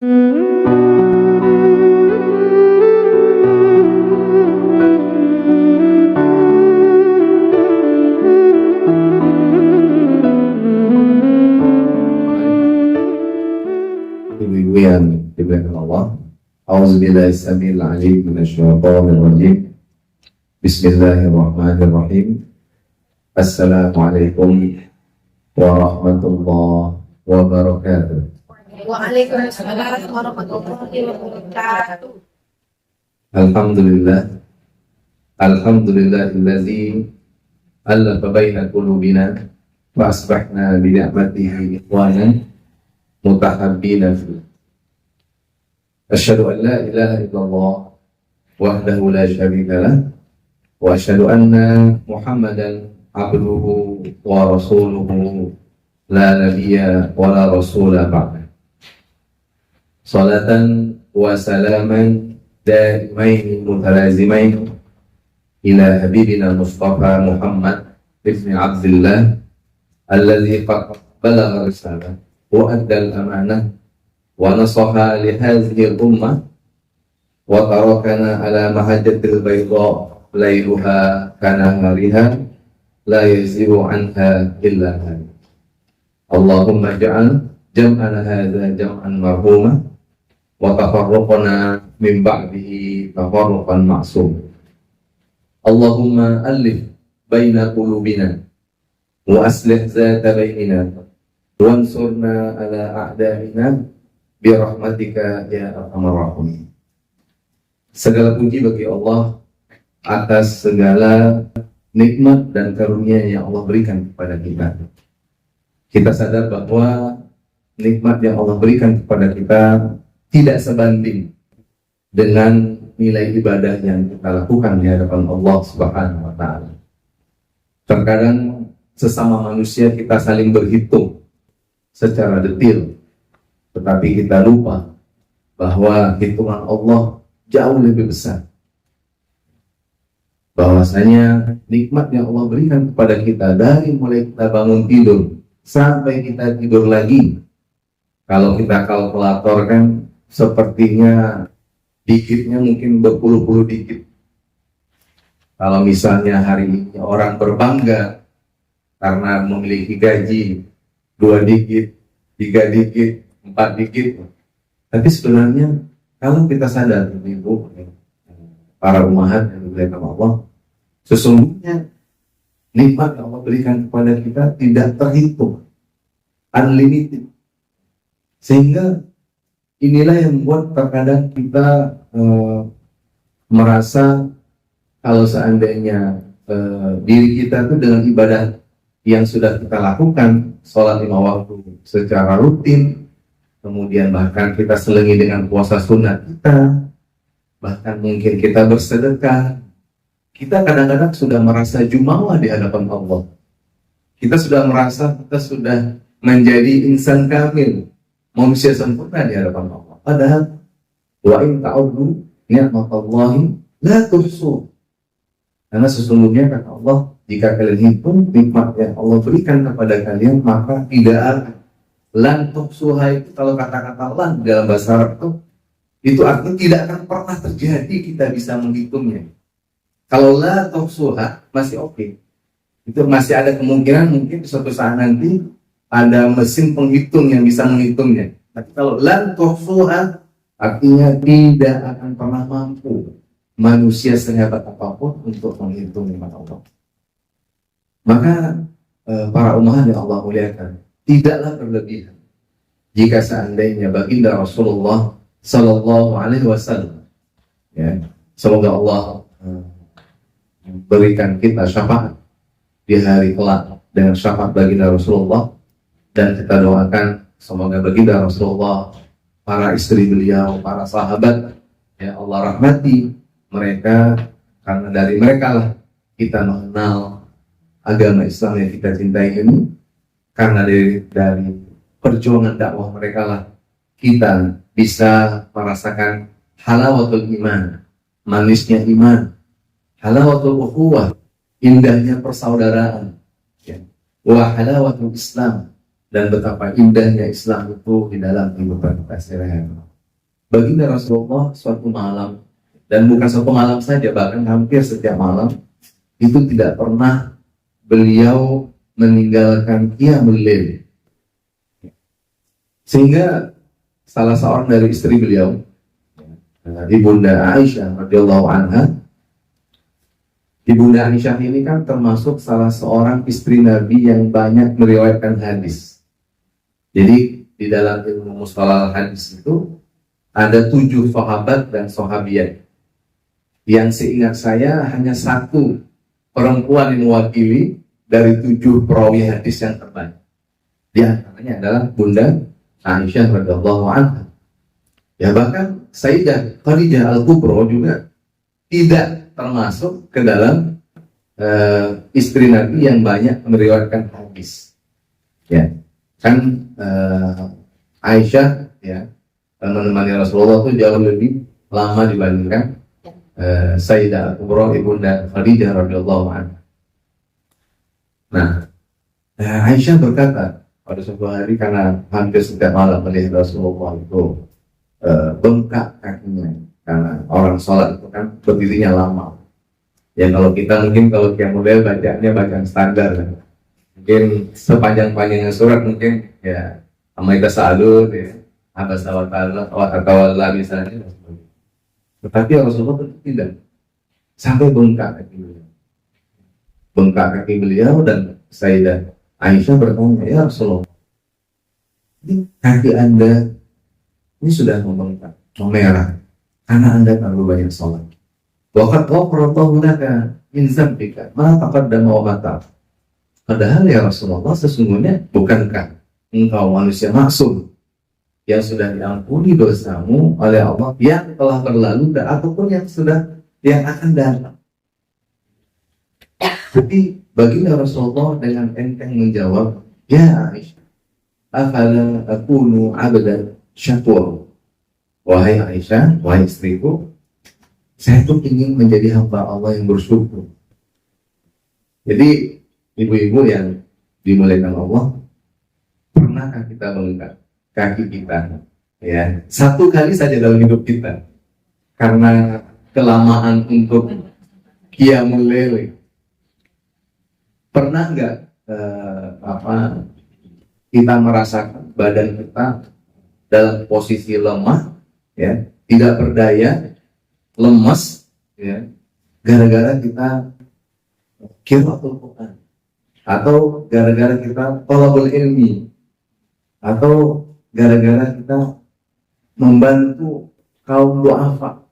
Ibu-ibu yang dimuliakan Allah, A'udzubillahiminasyaitonir rajim. Bismillahirrahmanirrahim. Assalamualaikum warahmatullahi wabarakatuh. Waalaikumsalam warahmatullahi wabarakatuh. Alhamdulillahillazi allafa baina qulubina wa asbahna bi ni'matihi ikhwanan mutahabbina fi. Asyhadu an la ilaha illallah wahdahu la syarika lah wa asyhadu anna Muhammadan abduhu wa rasuluhu la nabiyya wa la rasula ba'da. Salatan wa salaman daimain mutalazimain ila habibina Mustafa Muhammad ibn Abdullah alladhi qad balagha risalah wa adda al-amanah wa nasaha li hadhihi al-ummah wa tarakana ala mahajjatil bayda layluha kanahariha la yazigu anha illa hadi. Allahumma ja'al jam'ana hadha jam'an marhuma wa tafarruqana min ba'dihi tafarruqan ma'sum. Allahumma alif baina qulubina wa aslih zata bainina wansurna ala a'da'ina birahmatika ya arhamar rahimin. Segala puji bagi Allah atas segala nikmat dan karunia yang Allah berikan kepada kita. Kita sadar bahwa nikmat yang Allah berikan kepada kita tidak sebanding dengan nilai ibadah yang kita lakukan di hadapan Allah Subhanahu wa Ta'ala. Terkadang sesama manusia kita saling berhitung secara detail, tetapi kita lupa bahwa hitungan Allah jauh lebih besar. Bahwasanya nikmat yang Allah berikan kepada kita dari mulai kita bangun tidur sampai kita tidur lagi, kalau kita kalkulatorkan sepertinya dikitnya mungkin berpuluh-puluh dikit. Kalau misalnya hari ini orang berbangga karena memiliki gaji 2 dikit, 3 dikit, 4 dikit, tapi sebenarnya kalau kita sadar, ibu, para ummahat yang dimuliakan Allah, sesungguhnya nikmat yang Allah berikan kepada kita tidak terhitung, unlimited. Sehingga inilah yang membuat terkadang kita merasa kalau seandainya diri kita itu dengan ibadah yang sudah kita lakukan, sholat 5 waktu secara rutin, kemudian bahkan kita selingi dengan puasa sunnah kita, bahkan mungkin kita bersedekah, kita kadang-kadang sudah merasa jumawa di hadapan Allah. Kita sudah merasa kita sudah menjadi insan kamil, manusia sempurna di hadapan Allah. Padahal wa in ta'uddu ni'matallahi la tuhsu. Karena sesungguhnya kata Allah, jika kalian hitung nikmat yang Allah berikan kepada kalian, maka tidak akan. Lan tuhsuha itu kalau kata-kata lan dalam bahasa Arab itu artinya tidak akan pernah terjadi kita bisa menghitungnya. Kalau la tuhsuha masih oke. Itu masih ada kemungkinan mungkin suatu saat nanti ada mesin penghitung yang bisa menghitungnya. Tapi kalau lan tuhsuha artinya tidak akan pernah mampu manusia sehebat apapun untuk menghitung nikmat Allah. Maka para ummahat yang Allah muliakan, tidaklah berlebihan jika seandainya baginda Rasulullah Sallallahu Alaihi Wasallam, ya, semoga Allah berikan kita syafaat di hari kelak dengan syafaat baginda Rasulullah, dan kita doakan semoga baginda Rasulullah, para istri beliau, para sahabat, ya Allah rahmati mereka, karena dari mereka lah kita mengenal agama Islam yang kita cintai ini. Karena dari perjuangan dakwah mereka lah kita bisa merasakan halawatul iman, manisnya iman, halawatul ukhuwah, indahnya persaudaraan, ya. Wa halawatul Islam, dan betapa indahnya Islam itu di dalam kehidupan kita sehari-hari. baginda Rasulullah suatu malam, dan bukan suatu malam saja, bahkan hampir setiap malam itu tidak pernah beliau meninggalkan qiyamul lail. Sehingga salah seorang dari istri beliau, Ibunda Aisyah radhiyallahu anha, Ibunda Aisyah ini kan termasuk salah seorang istri Nabi yang banyak meriwayatkan hadis. Jadi di dalam ilmu mustalah hadis itu ada 7 sahabat dan sahabiyat. Yang seingat saya hanya 1 perempuan yang mewakili dari 7 perawi hadis yang terbanyak. Di antaranya adalah Bunda Aisyah radhiyallahu anha. Ya, bahkan Sayyidah Khadijah Al-Kubra juga tidak termasuk ke dalam istri Nabi yang banyak meriwayatkan hadis. Ya, kan Aisyah ya menemani Rasulullah itu jauh lebih lama dibandingkan Sayyidah Al-Kubra Ibunda Khadijah radhiyallahu anha. Nah, Aisyah berkata pada suatu hari, karena hampir setiap malam melihat Rasulullah itu bengkak kakinya, karena orang sholat itu kan berdirinya lama. Ya kalau kita mungkin kalau qiyamul lail bacaannya bacaan standar kan. Mungkin sepanjang-panjangnya surat mungkin ya Amma-Ita Sa'alun ya, Abasa wa Tawalla misalnya. Tetapi Rasulullah itu tidak, sampai bengkak kaki beliau. Bengkak kaki beliau, dan Sayyidah Aisyah bertanya, ya Rasulullah, ini kaki Anda ini sudah membengkak, memerah, karena Anda terlalu banyak sholat. Waqad ghafarallahu laka min dzambika ma taqaddama wa ma ta'akhkhara. Padahal ya Rasulullah, sesungguhnya bukankah engkau manusia maksum yang sudah diampuni dosamu oleh Allah yang telah berlalu dan ataupun yang akan datang. Jadi baginda Rasulullah dengan enteng menjawab, ya Aisyah, afala akunu abdan syakur. Wahai Aisyah, wahai istriku, saya tuh ingin menjadi hamba Allah yang bersyukur. Jadi ibu-ibu yang dimuliakan Allah, pernahkah kita mengangkat kaki kita ya 1 kali saja dalam hidup kita karena kelamaan untuk qiyamul lail? Pernah nggak kita merasakan badan kita dalam posisi lemah ya, tidak berdaya, lemas ya, gara-gara kita qiraatul Quran, atau gara-gara kita thalabul ilmi, atau gara-gara kita membantu kaum du'afa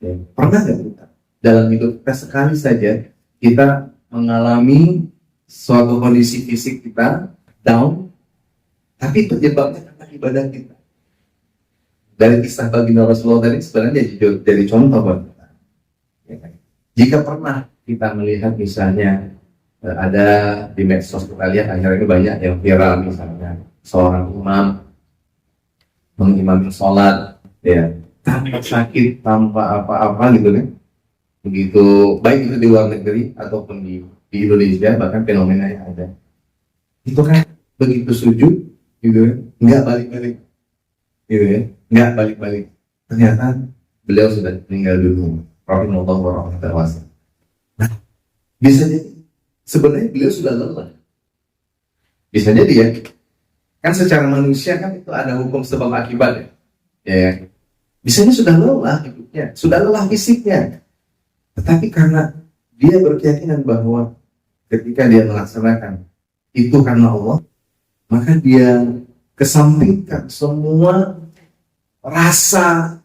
ya. Pernah nggak kita dalam hidup kita sekali saja kita mengalami suatu kondisi fisik kita down, tapi penyebabnya karena ibadah kita? Dari kisah baginda Rasulullah tadi sebenarnya jadi contoh buat kita ya kan? Jika pernah kita melihat misalnya ada di medsos kita lihat akhirnya ini banyak yang viral, misalnya seorang imam mengimami sholat ya tanpa sakit, tanpa apa-apa gitu kan. Begitu baik itu di luar negeri ataupun di Indonesia, bahkan fenomena yang ada itu kan begitu sujud gitu kan, nggak balik-balik gitu ya, nggak balik-balik, ternyata beliau sudah meninggal dulu, rahimahullah wa rahmatan wasi'ah. Nah, bisa jadi sebenarnya beliau sudah lelah, bisa jadi ya kan, secara manusia kan itu ada hukum sebab akibat ya. Bisanya sudah lelah hidupnya, sudah lelah fisiknya, tetapi karena dia berkeyakinan bahwa ketika dia melaksanakan itu karena Allah, maka dia kesampingkan semua rasa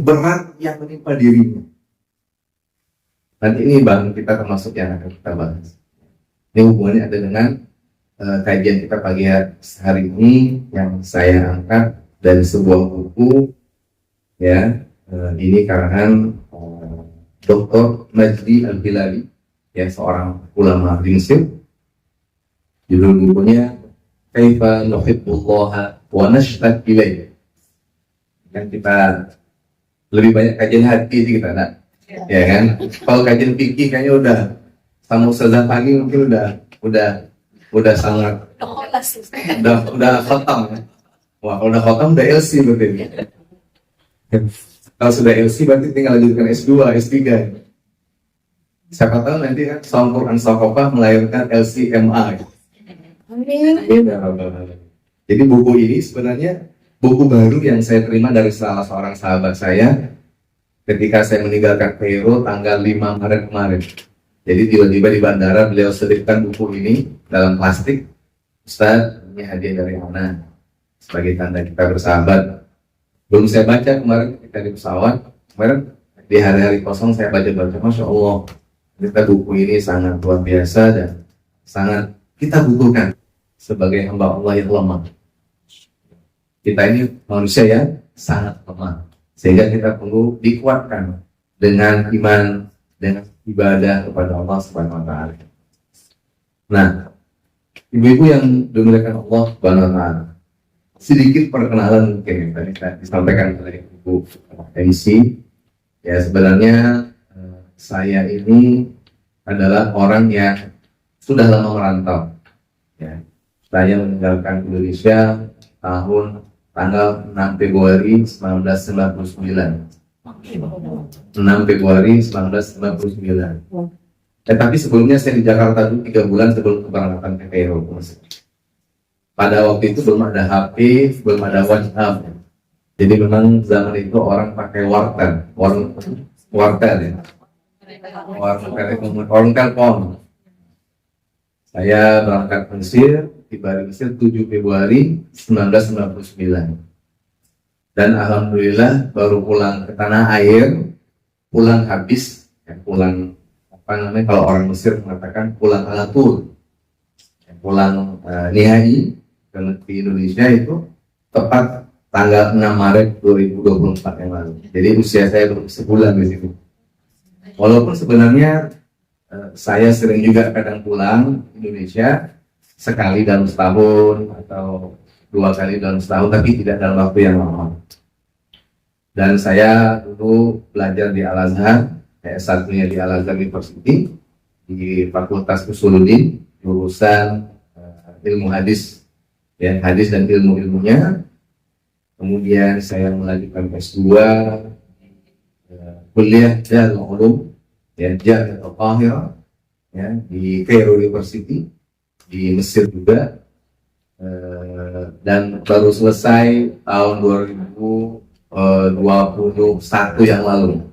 berat yang menimpa dirinya. Nanti ini bang, kita termasuk yang akan kita bahas. Ini hubungannya ada dengan kajian kita pagi hari ini yang saya angkat dari sebuah buku ya. Ini karangan Dr. Majdi Al-Hilali ya, seorang ulama di Mesir. Judul bukunya Kaifa Nuhibbullaha wa Nashtaq Ilaihi. Kan kita lebih banyak kajian hati sih kita, nak. Ya kan? Kalau kajian fikih kayaknya udah sama Ustazah Fani mungkin udah sangat udah khatam ya. Wah, kalau udah khotam udah LC berarti. Kalau sudah LC berarti tinggal lanjutkan S2, S3. Siapa tahu nanti kan Saum Quran Saqafah melahirkan LCMA. Amin. Jadi buku ini sebenarnya buku baru yang saya terima dari salah seorang sahabat saya ketika saya meninggalkan Kairo tanggal 5 Maret kemarin. Jadi tiba-tiba di bandara beliau selipkan buku ini dalam plastik. Ustaz, ini hadiah dari Ana sebagai tanda kita bersahabat. Belum saya baca kemarin ketika di pesawat. Kemarin di hari-hari kosong saya baca-baca, Masya Allah, kita buku ini sangat luar biasa dan sangat kita butuhkan sebagai hamba Allah yang lemah. Kita ini manusia yang sangat lemah, sehingga kita perlu dikuatkan dengan iman, dengan ibadah kepada Allah Subhanahu wa Ta'ala. Nah, ibu-ibu yang dimuliakan Allah Subhanahu wa Ta'ala, sedikit perkenalan mungkin tadi disampaikan oleh Ibu MC. Ya, sebenarnya saya ini adalah orang yang sudah lama merantau. Ya, saya meninggalkan Indonesia tanggal 6 Februari 1999. 6 Februari 1999. Tapi sebelumnya saya di Jakarta dulu 3 bulan sebelum keberangkatan ke Kairo. Pada waktu itu belum ada HP, belum ada WhatsApp. Jadi memang zaman itu orang pakai wartel ya. Warung telepon. Saya berangkat ke Mesir, tiba di Mesir 7 Februari 1999. Dan alhamdulillah baru pulang ke tanah air, pulang habis, pulang kalau orang Mesir mengatakan pulang ala tur, pulang nihai di Indonesia itu tepat tanggal 6 Maret 2024 yang lalu. Jadi usia saya baru sebulan di situ. Walaupun sebenarnya saya sering juga kadang pulang Indonesia sekali dalam setahun atau 2 kali dalam setahun, tapi tidak dalam waktu yang lama. Dan saya dulu belajar di Al-Azhar, S1-nya di Al-Azhar University, di Fakultas Usuluddin, jurusan ilmu hadis, ya, hadis dan ilmu-ilmunya. Kemudian saya melanjutkan S2, kuliah Darul Ulum, ya, Jami'atul Qahirah, ya, di Cairo University, di Mesir juga. Dan baru selesai tahun 2021 yang lalu.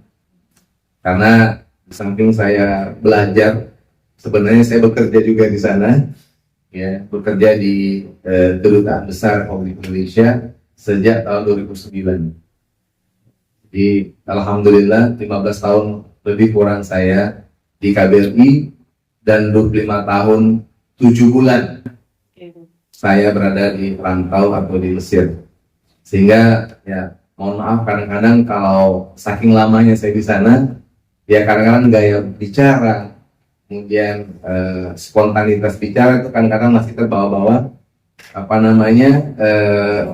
Karena di samping saya belajar, sebenarnya saya bekerja juga di sana, ya, bekerja di Kedutaan Besar Republik Indonesia sejak tahun 2009. Jadi alhamdulillah 15 tahun lebih kurang saya di KBRI dan 25 tahun 7 bulan saya berada di rantau atau di Mesir. Sehingga ya mohon maaf kadang-kadang kalau saking lamanya saya di sana, ya kadang-kadang gaya bicara, kemudian spontanitas bicara itu kadang-kadang masih terbawa-bawa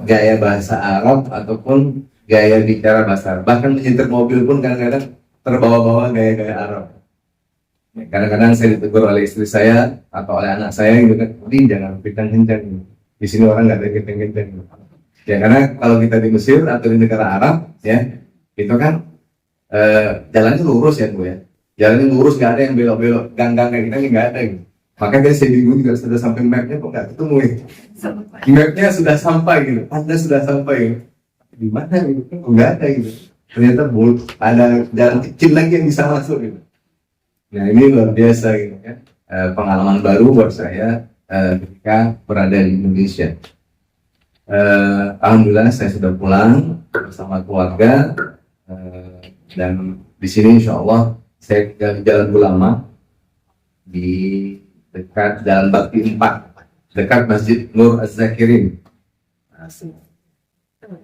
gaya bahasa Arab ataupun gaya bicara bahasa Arab. Bahkan menyetir mobil pun kadang-kadang terbawa-bawa gaya-gaya Arab. Kadang-kadang saya ditegur oleh istri saya atau oleh anak saya gitu kan, jangan kencang-kencang, di sini orang nggak ada kencang-kencang. Ya karena kalau kita di Mesir atau di negara Arab, ya itu kan jalannya lurus ya Bu ya, jalannya lurus, nggak ada yang belok-belok, gang-gang kayak kita nggak ada gitu. Makanya saya bingung juga sudah sampai mapnya kok nggak ketemu ya. Mapnya sudah sampai gitu, Anda sudah sampai gitu. Di mana gitu, kok nggak ada gitu. Ternyata ada jalan kecil lagi yang bisa masuk gitu. Nah ini luar biasa gitu ya, pengalaman baru buat saya ketika berada di Indonesia. Alhamdulillah saya sudah pulang bersama keluarga, dan di sini insya Allah saya tinggal di Jalan Ulama di dekat Jalan Bakti 4, dekat Masjid Nur Az-Zakirin.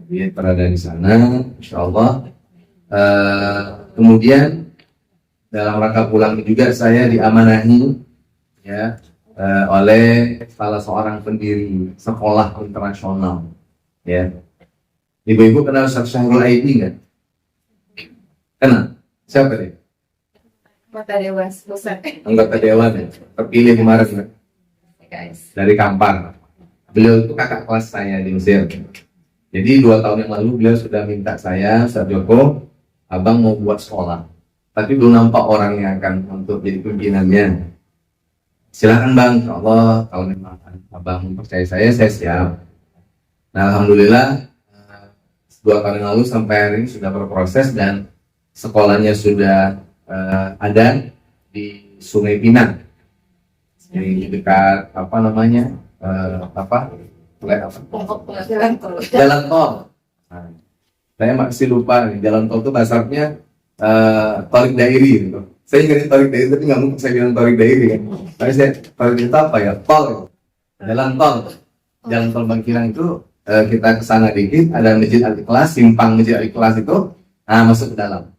Dia berada di sana insya Allah. Kemudian dalam rangka pulang juga saya diamanahi ya oleh salah seorang pendiri sekolah internasional, ya. Ibu-ibu kenal Ustaz Syahrul Aidi nggak? Kenal? Siapa dia? Anggota Dewan Pusat. Anggota Dewan ya, terpilih kemarin kan? Guys. Dari Kampar. Beliau itu kakak kelas saya di Mesir. Jadi 2 tahun yang lalu beliau sudah minta saya, Ustaz Joko, abang mau buat sekolah, tapi belum nampak orang yang akan untuk jadi pimpinannya. Silakan bang, insya Allah kalau memang abang percaya saya siap. Nah, alhamdulillah 2 tahun yang lalu sampai hari ini sudah berproses dan sekolahnya sudah ada di Sungai Pinang, di dekat apa namanya Jalan tol. jalan tol. Nah, saya masih lupa nih, jalan tol itu bahasanya Torik Dairi gitu. Saya ingat Torik Dairi tapi nggak mungkin saya bilang Torik Dairi kan. Tapi saya Torik itu apa ya? Tol, jalan tol. Jalan tol Bangkinang itu kita ke sana dikit, ada Masjid Al-Ikhlas, simpang Masjid Al-Ikhlas itu, masuk ke dalam.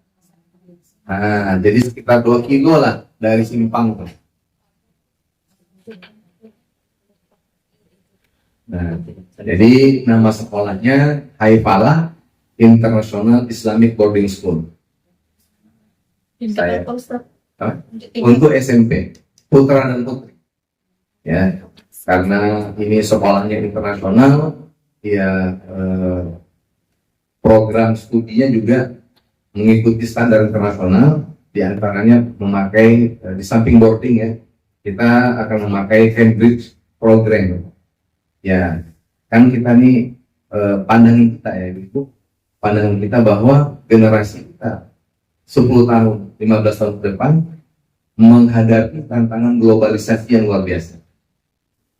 Nah, jadi sekitar 2 kilo lah dari simpang tuh. Nah, jadi nama sekolahnya Haifalah International Islamic Boarding School. Saya untuk SMP putra dan putri, ya, karena ini sekolahnya internasional, ya program studinya juga mengikuti standar internasional, diantaranya memakai di samping boarding ya, kita akan memakai Cambridge program. Ya, kan kita nih pandangan kita ya, Ibu, pandangan kita bahwa generasi kita 10 tahun, 15 tahun ke depan menghadapi tantangan globalisasi yang luar biasa.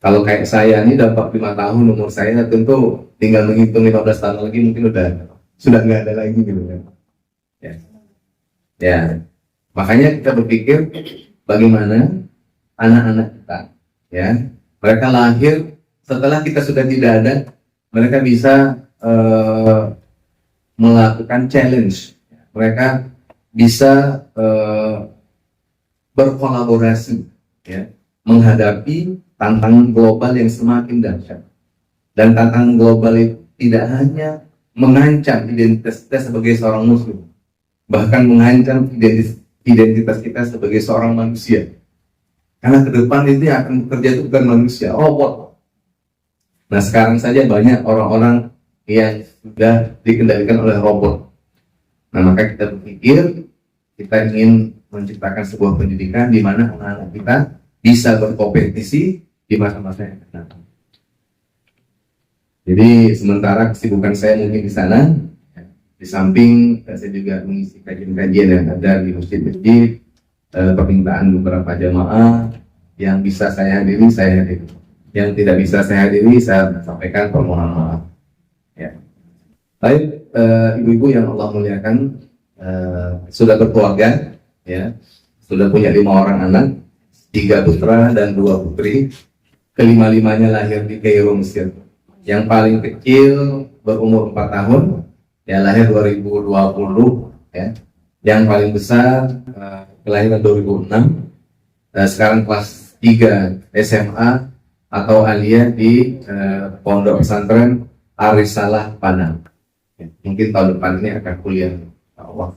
Kalau kayak saya ini dapat 5 tahun umur saya, tentu tinggal menghitung 15 tahun lagi mungkin sudah nggak ada lagi gitu kan. Ya, makanya kita berpikir bagaimana anak-anak kita, ya, mereka lahir setelah kita sudah tidak ada, mereka bisa melakukan challenge, mereka bisa berkolaborasi, ya, menghadapi tantangan global yang semakin dahsyat. Dan tantangan global itu tidak hanya mengancam identitas kita sebagai seorang muslim, bahkan mengancam identitas kita sebagai seorang manusia. Karena ke depan itu yang akan bekerja itu bukan manusia, robot. Nah, sekarang saja banyak orang-orang yang sudah dikendalikan oleh robot. Nah, maka kita berpikir kita ingin menciptakan sebuah pendidikan di mana anak-anak kita bisa berkompetisi di masa-masa yang akan datang. Jadi sementara kesibukan saya mungkin di sana, di samping saya juga mengisi kajian-kajian yang ada di masjid-masjid, permintaan beberapa jamaah yang bisa saya hadiri, saya hadiri. Yang tidak bisa saya hadiri, saya sampaikan permohonan maaf. Ya. Baik, ibu-ibu yang Allah muliakan, sudah berkeluarga, ya, sudah punya 5 orang anak, 3 putra dan 2 putri. Kelima-limanya lahir di Kairo, Mesir. Yang paling kecil berumur 4 tahun, ya, lahir 2020, ya. Yang paling besar kelahiran 2006, sekarang kelas 3 SMA atau aliyah di Pondok Pesantren Arisalah Padang. Ya, mungkin tahun depan ini akan kuliah. Allah.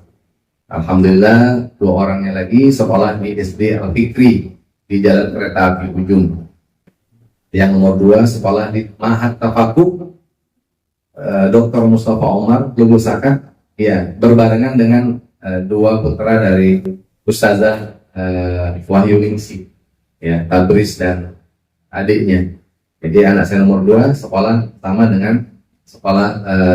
Alhamdulillah 2 orangnya lagi sekolah di SD Al-Fikri di Jalan Kereta Api Ujung. Yang nomor 2 sekolah di Mahat Tafakuk Dr. Mustafa Omar Lubusaka, ya, berbarengan dengan 2 putra dari Ustazah Wahyu Ningsi, ya, Tabris dan adiknya. Jadi anak saya nomor 2 sekolah sama dengan sekolah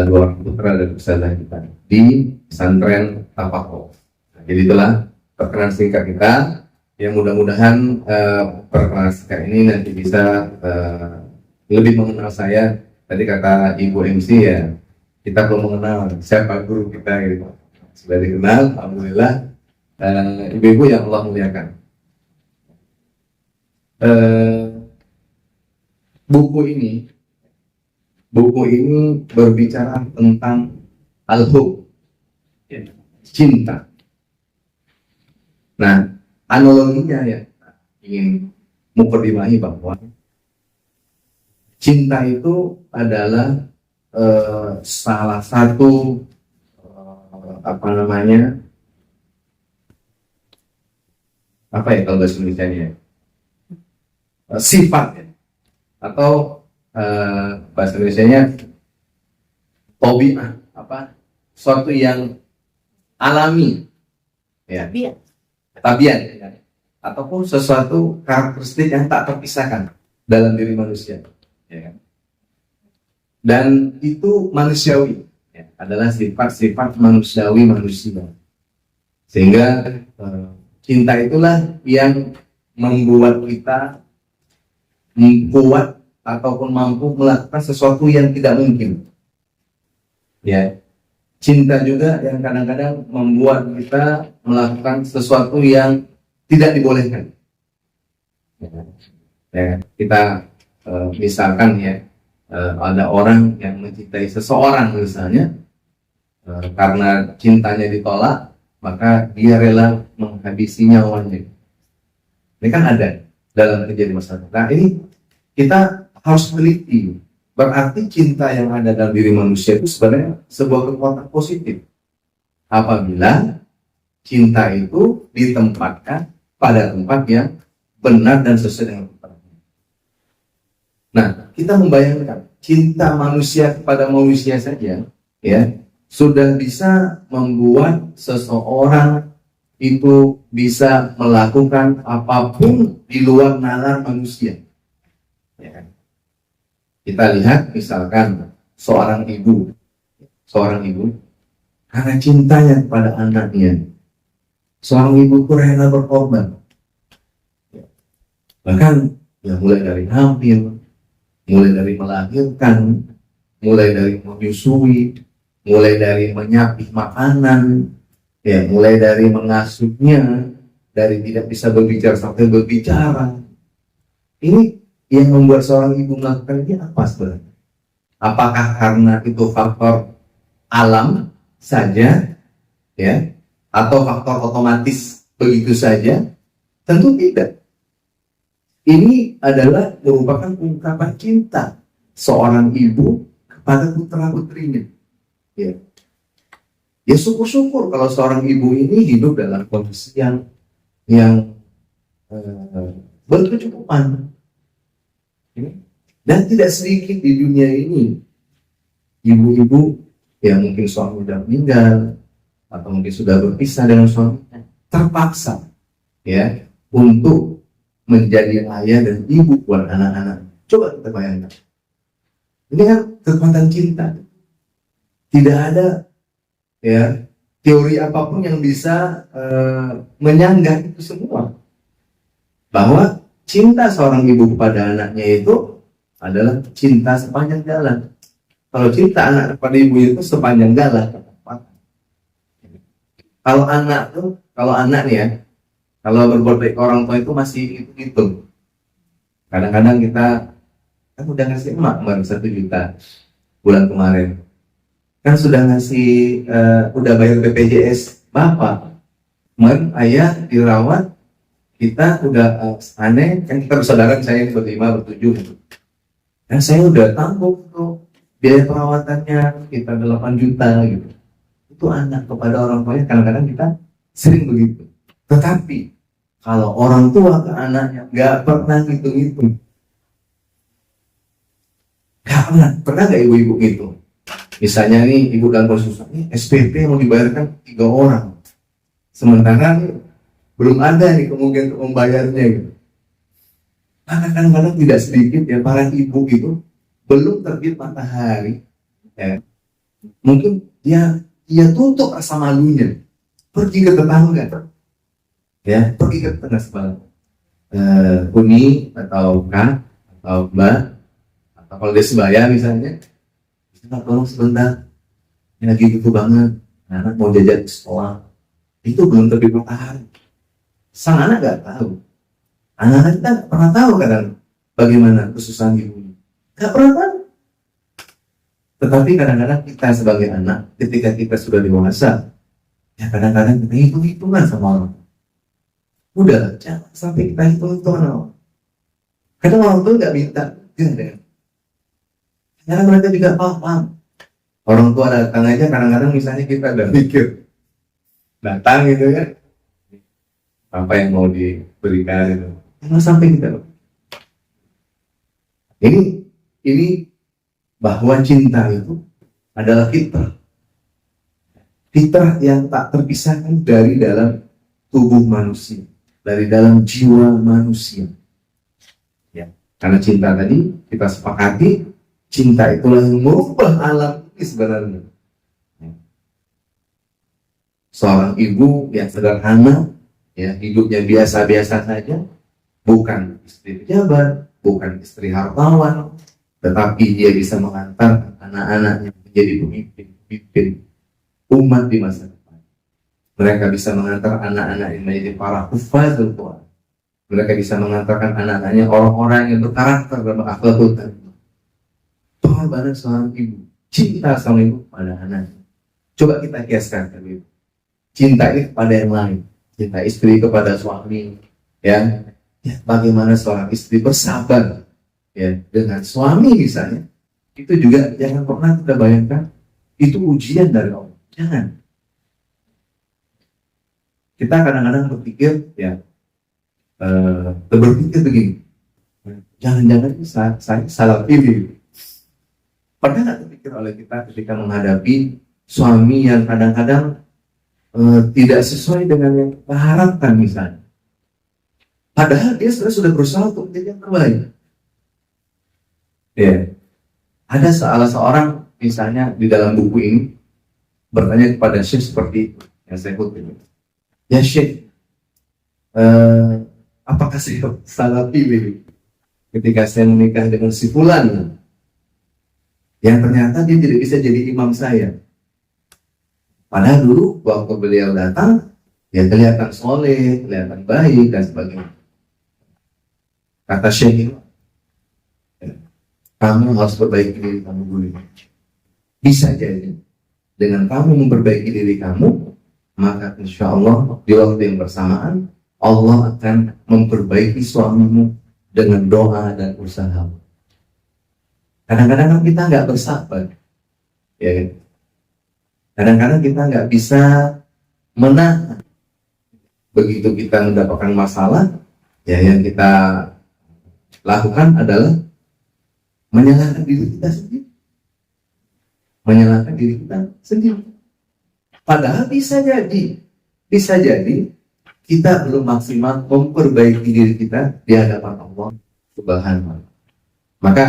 2 orang putra dan Ustazah kita di pesantren Tafakuk. Nah, jadi itulah perkenalan singkat kita. Yang mudah-mudahan perkenalan singkat ini nanti bisa lebih mengenal saya. Tadi kata Ibu MC, ya, kita belum mengenal siapa guru kita gitu. Sudah dikenal, alhamdulillah. Ibu-ibu yang Allah muliakan. Buku ini berbicara tentang al-hub, ya, cinta. Nah, analoginya, ya, ingin memperdimai bahwa cinta itu adalah salah satu apa ya kalau bahasa Indonesianya, sifat, ya, atau bahasa Indonesianya Tobiah, apa? Suatu yang alami, ya, Biar. tabiat, ya. Ataupun sesuatu karakteristik yang tak terpisahkan dalam diri manusia, ya kan? Dan itu manusiawi, ya, adalah sifat-sifat manusiawi manusia. Sehingga cinta itulah yang membuat kita kuat ataupun mampu melakukan sesuatu yang tidak mungkin. Ya, cinta juga yang kadang-kadang membuat kita melakukan sesuatu yang tidak dibolehkan. Ya, kita misalkan ya, ada orang yang mencintai seseorang misalnya, karena cintanya ditolak, maka dia rela menghabisi nyawanya. Ini kan ada dalam kejadian masyarakat. Nah, ini kita harus teliti. Berarti cinta yang ada dalam diri manusia itu sebenarnya sebuah kekuatan positif. Apabila cinta itu ditempatkan pada tempat yang benar dan sesuai dengan tempatnya. Nah, kita membayangkan cinta manusia kepada manusia saja, ya, sudah bisa membuat seseorang itu bisa melakukan apapun di luar nalar manusia. Ya kan? Kita lihat misalkan seorang ibu karena cintanya kepada anaknya, seorang ibu itu rela berkorban. Bahkan ya, mulai dari hamil, mulai dari melahirkan, mulai dari menyusui, mulai dari menyapih makanan, ya, mulai dari mengasuhnya, dari tidak bisa berbicara sampai berbicara. Ini yang membuat seorang ibu melakukan ini apa sebenarnya? Apakah karena itu faktor alam saja, ya, atau faktor otomatis begitu saja? Tentu tidak. Ini adalah merupakan ungkapan cinta seorang ibu kepada putra-putrinya. Ya. Ya, syukur-syukur kalau seorang ibu ini hidup dalam kondisi yang berkecukupan. Dan tidak sedikit di dunia ini ibu-ibu yang mungkin suami sudah meninggal atau mungkin sudah berpisah dengan suaminya, terpaksa, ya, untuk menjadi ayah dan ibu buat anak-anak. Coba kita bayangkan. Ini kan kekuatan cinta. Tidak ada, ya, teori apapun yang bisa menyanggah itu semua. Bahwa cinta seorang ibu kepada anaknya itu adalah cinta sepanjang jalan. Kalau cinta anak kepada ibu itu sepanjang jalan. Kalau anak nih ya, kalau berbuat baik ke orang tua itu masih hitung. Kadang-kadang kita kan udah ngasih emak kemarin 1 juta bulan kemarin. Kan sudah ngasih, udah bayar BPJS bapak. Kemarin ayah dirawat, kita udah aneh, kan kita bersaudara, saya yang berlima, bertujuh gitu. Dan saya udah tanggung tuh biaya perawatannya kita 8 juta gitu. Itu anak kepada orang tuanya kadang-kadang kita sering begitu. Tetapi kalau orang tua ke anaknya nggak pernah hitung-hitung. Pernah nggak ibu-ibu gitu? Misalnya nih ibu dalam kondisi susah, nih SPP mau dibayarkan 3 orang. Sementara nih, belum ada nih kemungkinan untuk membayarnya gitu. Maka kadang-kadang tidak sedikit ya para ibu itu belum terbit matahari, ya, mungkin dia tutup rasa malunya, pergi ke tetangga, ya, pergi ke tetangga sebelah, Uni atau Kak atau Mbak, atau kalau dia sebaya misalnya, kita tolong sebentar, ini lagi butuh banget, anak mau jajan di sekolah, itu belum terbit matahari. Sang anak nggak tahu, anak-anak kita nggak pernah tahu kadang bagaimana kesusahan ibunya, nggak pernah tahu. Tetapi kadang-kadang kita sebagai anak, ketika kita sudah dewasa, ya kadang-kadang kita hitung-hitungan sama orang. Udah, jangan sampai kita hitung-hitungan sama orang. Kadang orang tua nggak minta, karena mereka juga paham. Orang tua datang aja kadang-kadang misalnya kita udah mikir, datang gitu kan, apa yang mau diberikan itu. Jangan sampai kita. Ini bahwa cinta itu adalah fitrah. Fitrah yang tak terpisahkan dari dalam tubuh manusia, dari dalam jiwa manusia. Ya, karena cinta tadi kita sepakati, cinta itulah yang merubah alam ini sebenarnya. Ya. Seorang ibu yang sederhana, ya, hidupnya biasa-biasa saja, bukan istri pejabat, bukan istri hartawan, tetapi dia bisa mengantar anak-anaknya menjadi pemimpin umat di masa depan. Mereka bisa mengantar anak-anak yang menjadi para hufazul Quran. Mereka bisa mengantarkan anak-anaknya orang-orang yang berkarakter dan berakhlakul karimah. Pengorbanan seorang ibu, cinta seorang ibu pada anaknya. Coba kita kiaskan tadi. Cinta ini kepada yang lain, cinta istri kepada suami, ya. Bagaimana seorang istri bersabar, ya, dengan suami misalnya, itu juga jangan pernah kita bayangkan itu ujian dari Allah. Jangan. Kita kadang-kadang berpikir, ya, berpikir begini, jangan-jangan saya salah pilih. Pernah nggak terpikir oleh kita ketika menghadapi suami yang kadang-kadang tidak sesuai dengan yang kita harapkan misalnya? Padahal dia sudah berusaha untuk menjadi yang terbaik. Ya, ada salah seorang misalnya di dalam buku ini bertanya kepada Syekh seperti itu, yang saya kutip. Ya Syekh, apakah saya salah pilih ketika saya menikah dengan si fulan yang ternyata dia tidak bisa jadi imam saya? Padahal dulu waktu beliau datang, ya kelihatan soleh, kelihatan baik dan sebagainya. Kata Syekh, kamu harus perbaiki diri kamu dulu. Bisa jadi dengan kamu memperbaiki diri kamu, maka insya Allah di waktu yang bersamaan Allah akan memperbaiki suamimu dengan doa dan usaha. Kadang-kadang kita nggak bersabar, ya kan? Kadang-kadang kita nggak bisa menahan. Begitu kita mendapatkan masalah, ya yang kita lakukan adalah menyalahkan diri kita sendiri. Menyalahkan diri kita sendiri. Padahal bisa jadi kita belum maksimal memperbaiki diri kita di hadapan Allah Subhanahu wa Ta'ala. Maka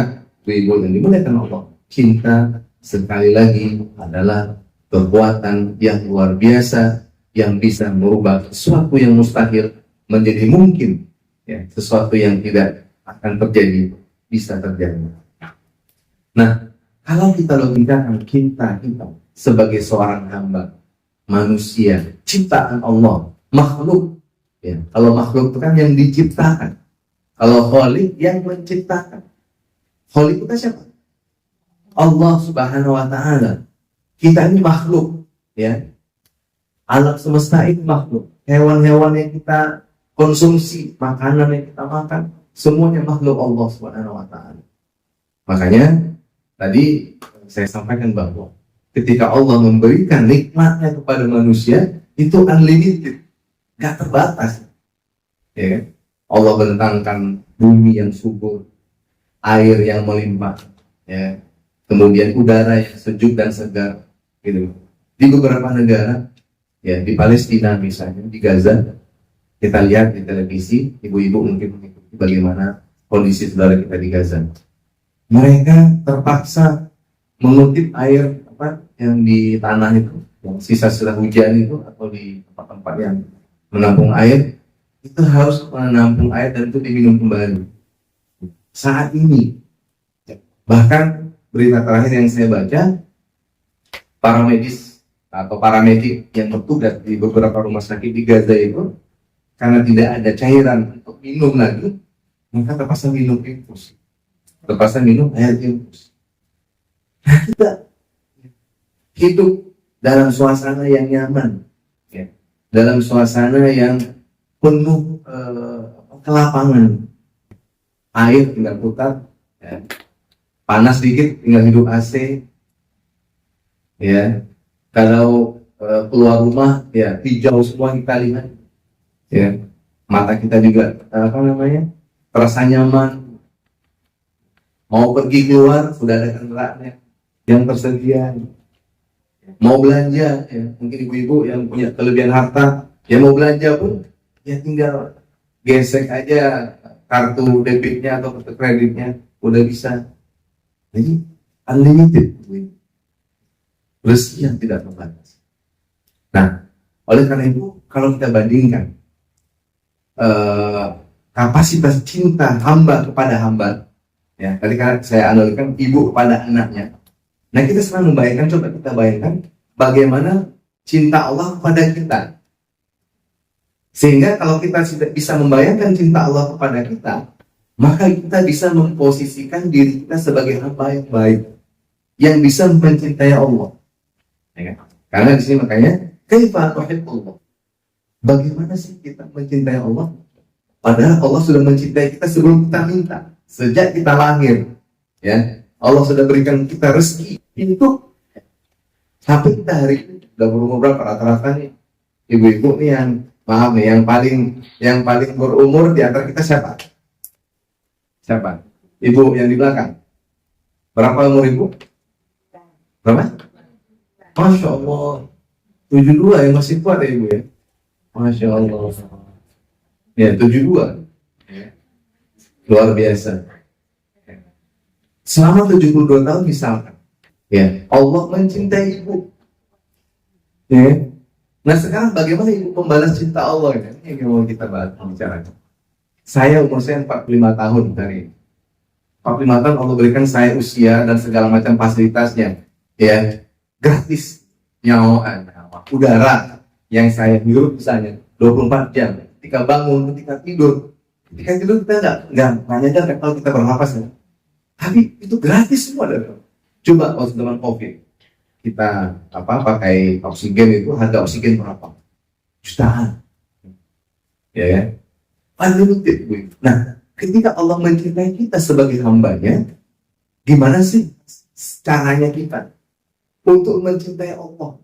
ibu yang dimuliakan Allah, cinta sekali lagi adalah kekuatan yang luar biasa yang bisa merubah sesuatu yang mustahil menjadi mungkin, ya, sesuatu yang tidak akan terjadi bisa terjadi. Nah, kalau kita logikakan cinta kita sebagai seorang hamba, manusia, ciptaan Allah, makhluk, ya, kalau makhluk itu kan yang diciptakan, kalau Khalik yang menciptakan. Khalik kita siapa? Allah Subhanahu wa Ta'ala. Kita ini makhluk, ya. Alam semesta ini makhluk. Hewan-hewan yang kita konsumsi, makanan yang kita makan, semuanya makhluk Allah Subhanahu wa Ta'ala. Makanya tadi saya sampaikan bahwa ketika Allah memberikan nikmatnya kepada manusia, itu unlimited, gak terbatas, ya. Allah bentangkan bumi yang subur, air yang melimpah, ya, kemudian udara yang sejuk dan segar, gitu. Di beberapa negara, ya, di Palestina misalnya, di Gaza, kita lihat di televisi, ibu-ibu mungkin mengikuti bagaimana kondisi saudara kita di Gaza. Mereka terpaksa mengutip air yang di tanah itu, yang sisa-sisa hujan itu, atau di tempat-tempat yang menampung air, itu harus menampung air dan itu diminum kembali. Saat ini, bahkan berita terakhir yang saya baca, para medis atau paramedik yang bertugas di beberapa rumah sakit di Gaza itu, karena tidak ada cairan untuk minum lagi, maka terpaksa minum infus, terpaksa minum air infus. Nah, kita hidup dalam suasana yang nyaman, ya, dalam suasana yang penuh kelapangan. Air tinggal putar, ya. Panas dikit tinggal hidup AC, ya. Kalau keluar rumah, ya, hijau semua kita lihat, ya. Mata kita juga terasa nyaman. Mau pergi keluar sudah ada kendaraan yang tersedia. Mau belanja, ya, mungkin ibu-ibu yang punya kelebihan harta, ya mau belanja pun, ya tinggal gesek aja kartu debitnya atau kartu kreditnya, udah bisa. Jadi unlimited, rezeki yang tidak terbatas. Nah, oleh karena itu, kalau kita bandingkan kapasitas cinta hamba kepada hamba, ya tadi kan saya analogikan ibu kepada anaknya. Nah, kita sekarang membayangkan, coba kita bayangkan bagaimana cinta Allah kepada kita. Sehingga kalau kita sudah bisa membayangkan cinta Allah kepada kita, maka kita bisa memposisikan diri kita sebagai hamba yang baik, yang bisa mencintai Allah. Ya kan? Karena di sini makanya, kaifa tuhibbullah. Bagaimana sih kita mencintai Allah? Padahal Allah sudah mencintai kita sebelum kita minta, sejak kita lahir. Ya, Allah sudah berikan kita rezeki itu sampai kita hari ini udah berumur berapa rata-rata nih ibu-ibu nih yang maaf nih yang paling berumur di antara kita siapa? Siapa? Ibu yang di belakang. Berapa umur ibu? Berapa? Masya Allah 72 ya, masih kuat ya ibu ya. Masya Allah. Ya 72 ya. Luar biasa. Selama 72 tahun misalkan, ya Allah mencintai ibu. Ya. Nah sekarang bagaimana ibu membalas cinta Allah? Ini yang mau kita bahas bicara. Saya umur saya 45 tahun hari ini. 45 tahun Allah berikan saya usia dan segala macam fasilitasnya, ya gratis, nyawa, udara yang saya hirup misalnya 24 jam. Ketika bangun, ketika tidur kita nggak nyadar kalau kita bernapas ya. Tapi itu gratis semua dari. Coba waktu zaman COVID kita pakai oksigen, itu harga oksigen berapa? Jutaan. Ya kan? Unlimited. Nah, ketika Allah mencintai kita sebagai hambanya, gimana sih caranya kita untuk mencintai Allah?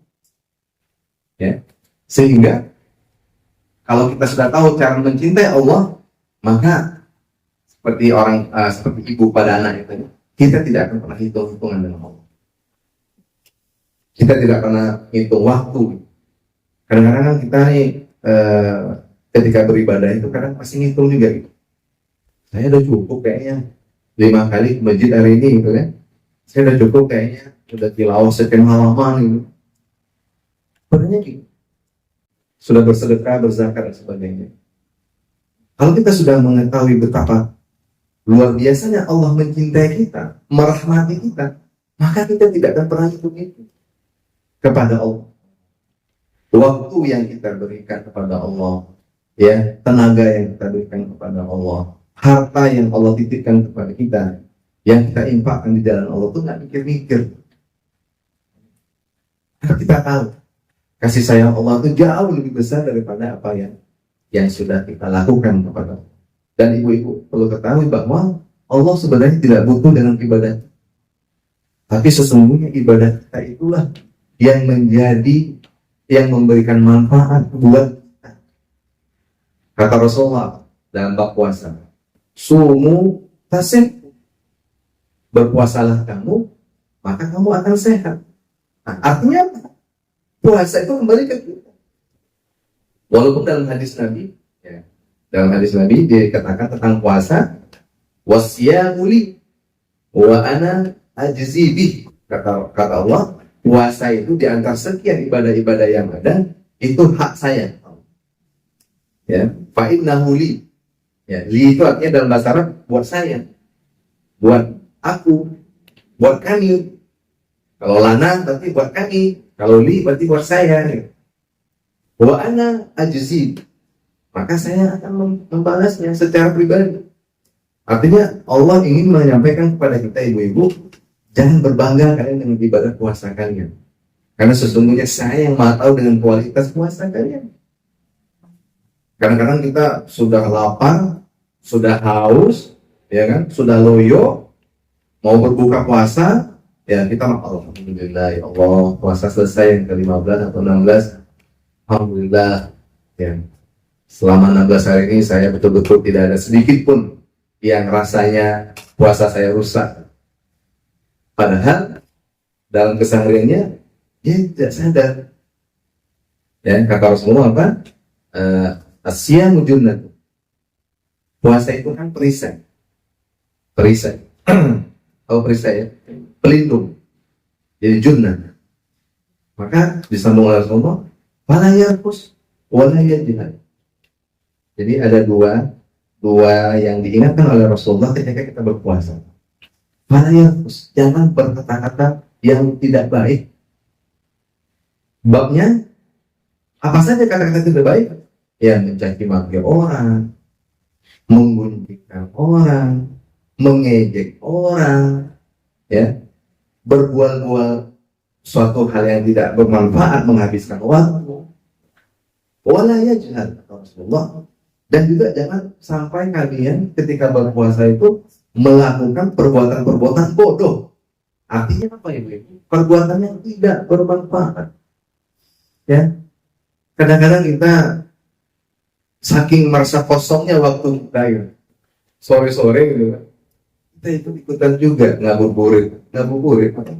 Ya. Sehingga kalau kita sudah tahu cara mencintai Allah, maka seperti ibu pada anak itu, kita tidak akan pernah hitung-hitungan dengan Allah. Kita tidak pernah hitung waktu. Kadang-kadang kita nih ketika beribadah itu kadang pasti ngitung juga gitu. Saya udah cukup kayaknya 5 kali ke masjid hari ini gitu kan. Saya udah cukup kayaknya, udah tilawah sekian halaman gitu. Sebenarnya gitu. Sudah bersedekah, berzakat dan sebagainya. Kalau kita sudah mengetahui betapa luar biasanya Allah mencintai kita, merahmati kita, maka kita tidak akan pernah itu kepada Allah. Waktu yang kita berikan kepada Allah, ya, tenaga yang kita berikan kepada Allah, harta yang Allah titipkan kepada kita, yang kita infakkan di jalan Allah, itu nggak mikir-mikir. Karena kita tahu kasih sayang Allah itu jauh lebih besar daripada apa yang sudah kita lakukan kepada Allah. Dan ibu-ibu perlu ketahui bahwa Allah sebenarnya tidak butuh dengan ibadah. Tapi sesungguhnya ibadah kita itulah yang memberikan manfaat buat kita. Kata Rasulullah dalam bab puasa, sumu tasih, berpuasalah kamu, maka kamu akan sehat. Nah, artinya apa? Puasa itu kembali ke kita. Walaupun dalam hadis Nabi, dalam hadis Nabi dikatakan tentang puasa, wasyamuli wa ana ajzi bih. Kata Allah, puasa itu di antara sekian ibadah-ibadah yang ada, itu hak saya. Ya, fa innahu li. Ya, li itu artinya dalam bahasa Arab buat saya, buat aku, buat kami. Kalau lana berarti buat kami, kalau li berarti buat saya. Wa ana ajzi, maka saya akan membalasnya secara pribadi. Artinya Allah ingin menyampaikan kepada kita ibu-ibu, jangan berbangga kalian dengan ibadah puasa kalian, karena sesungguhnya saya yang maha tahu dengan kualitas puasa kalian. Kadang-kadang kita sudah lapar, sudah haus, ya kan, sudah loyo, mau berbuka puasa, ya kita alhamdulillah, ya Allah, puasa selesai yang ke-15 atau 16, alhamdulillah, ya. Selama 16 hari ini saya betul-betul tidak ada sedikit pun yang rasanya puasa saya rusak. Padahal dalam kesehariannya Dia tidak sadar. Ya, kata Rasulullah apa? Asyamu junnah. Puasa itu kan perisai. Perisai. Tahu perisai ya? Pelindung. Jadi junnah. Maka disambung oleh Rasulullah, wala yarfus wala yajhal. Jadi ada dua yang diingatkan oleh Rasulullah ketika kita berpuasa. Wala yarfus, jangan berkata-kata yang tidak baik. Babnya apa saja kata-kata tidak baik? Ya, mencaci maki orang, menggunjingkan orang, mengejek orang, ya, berbual-bual suatu hal yang tidak bermanfaat, menghabiskan waktu. Wala yajhal, kata Rasulullah. Dan juga jangan sampai kalian ketika berpuasa itu melakukan perbuatan-perbuatan bodoh. Artinya apa ya? Perbuatan yang tidak bermanfaat. Ya, kadang-kadang kita saking merasa kosongnya waktu kita ya, sore-sore gitu, kita itu ikutan juga ngabuburit ngabuburit atau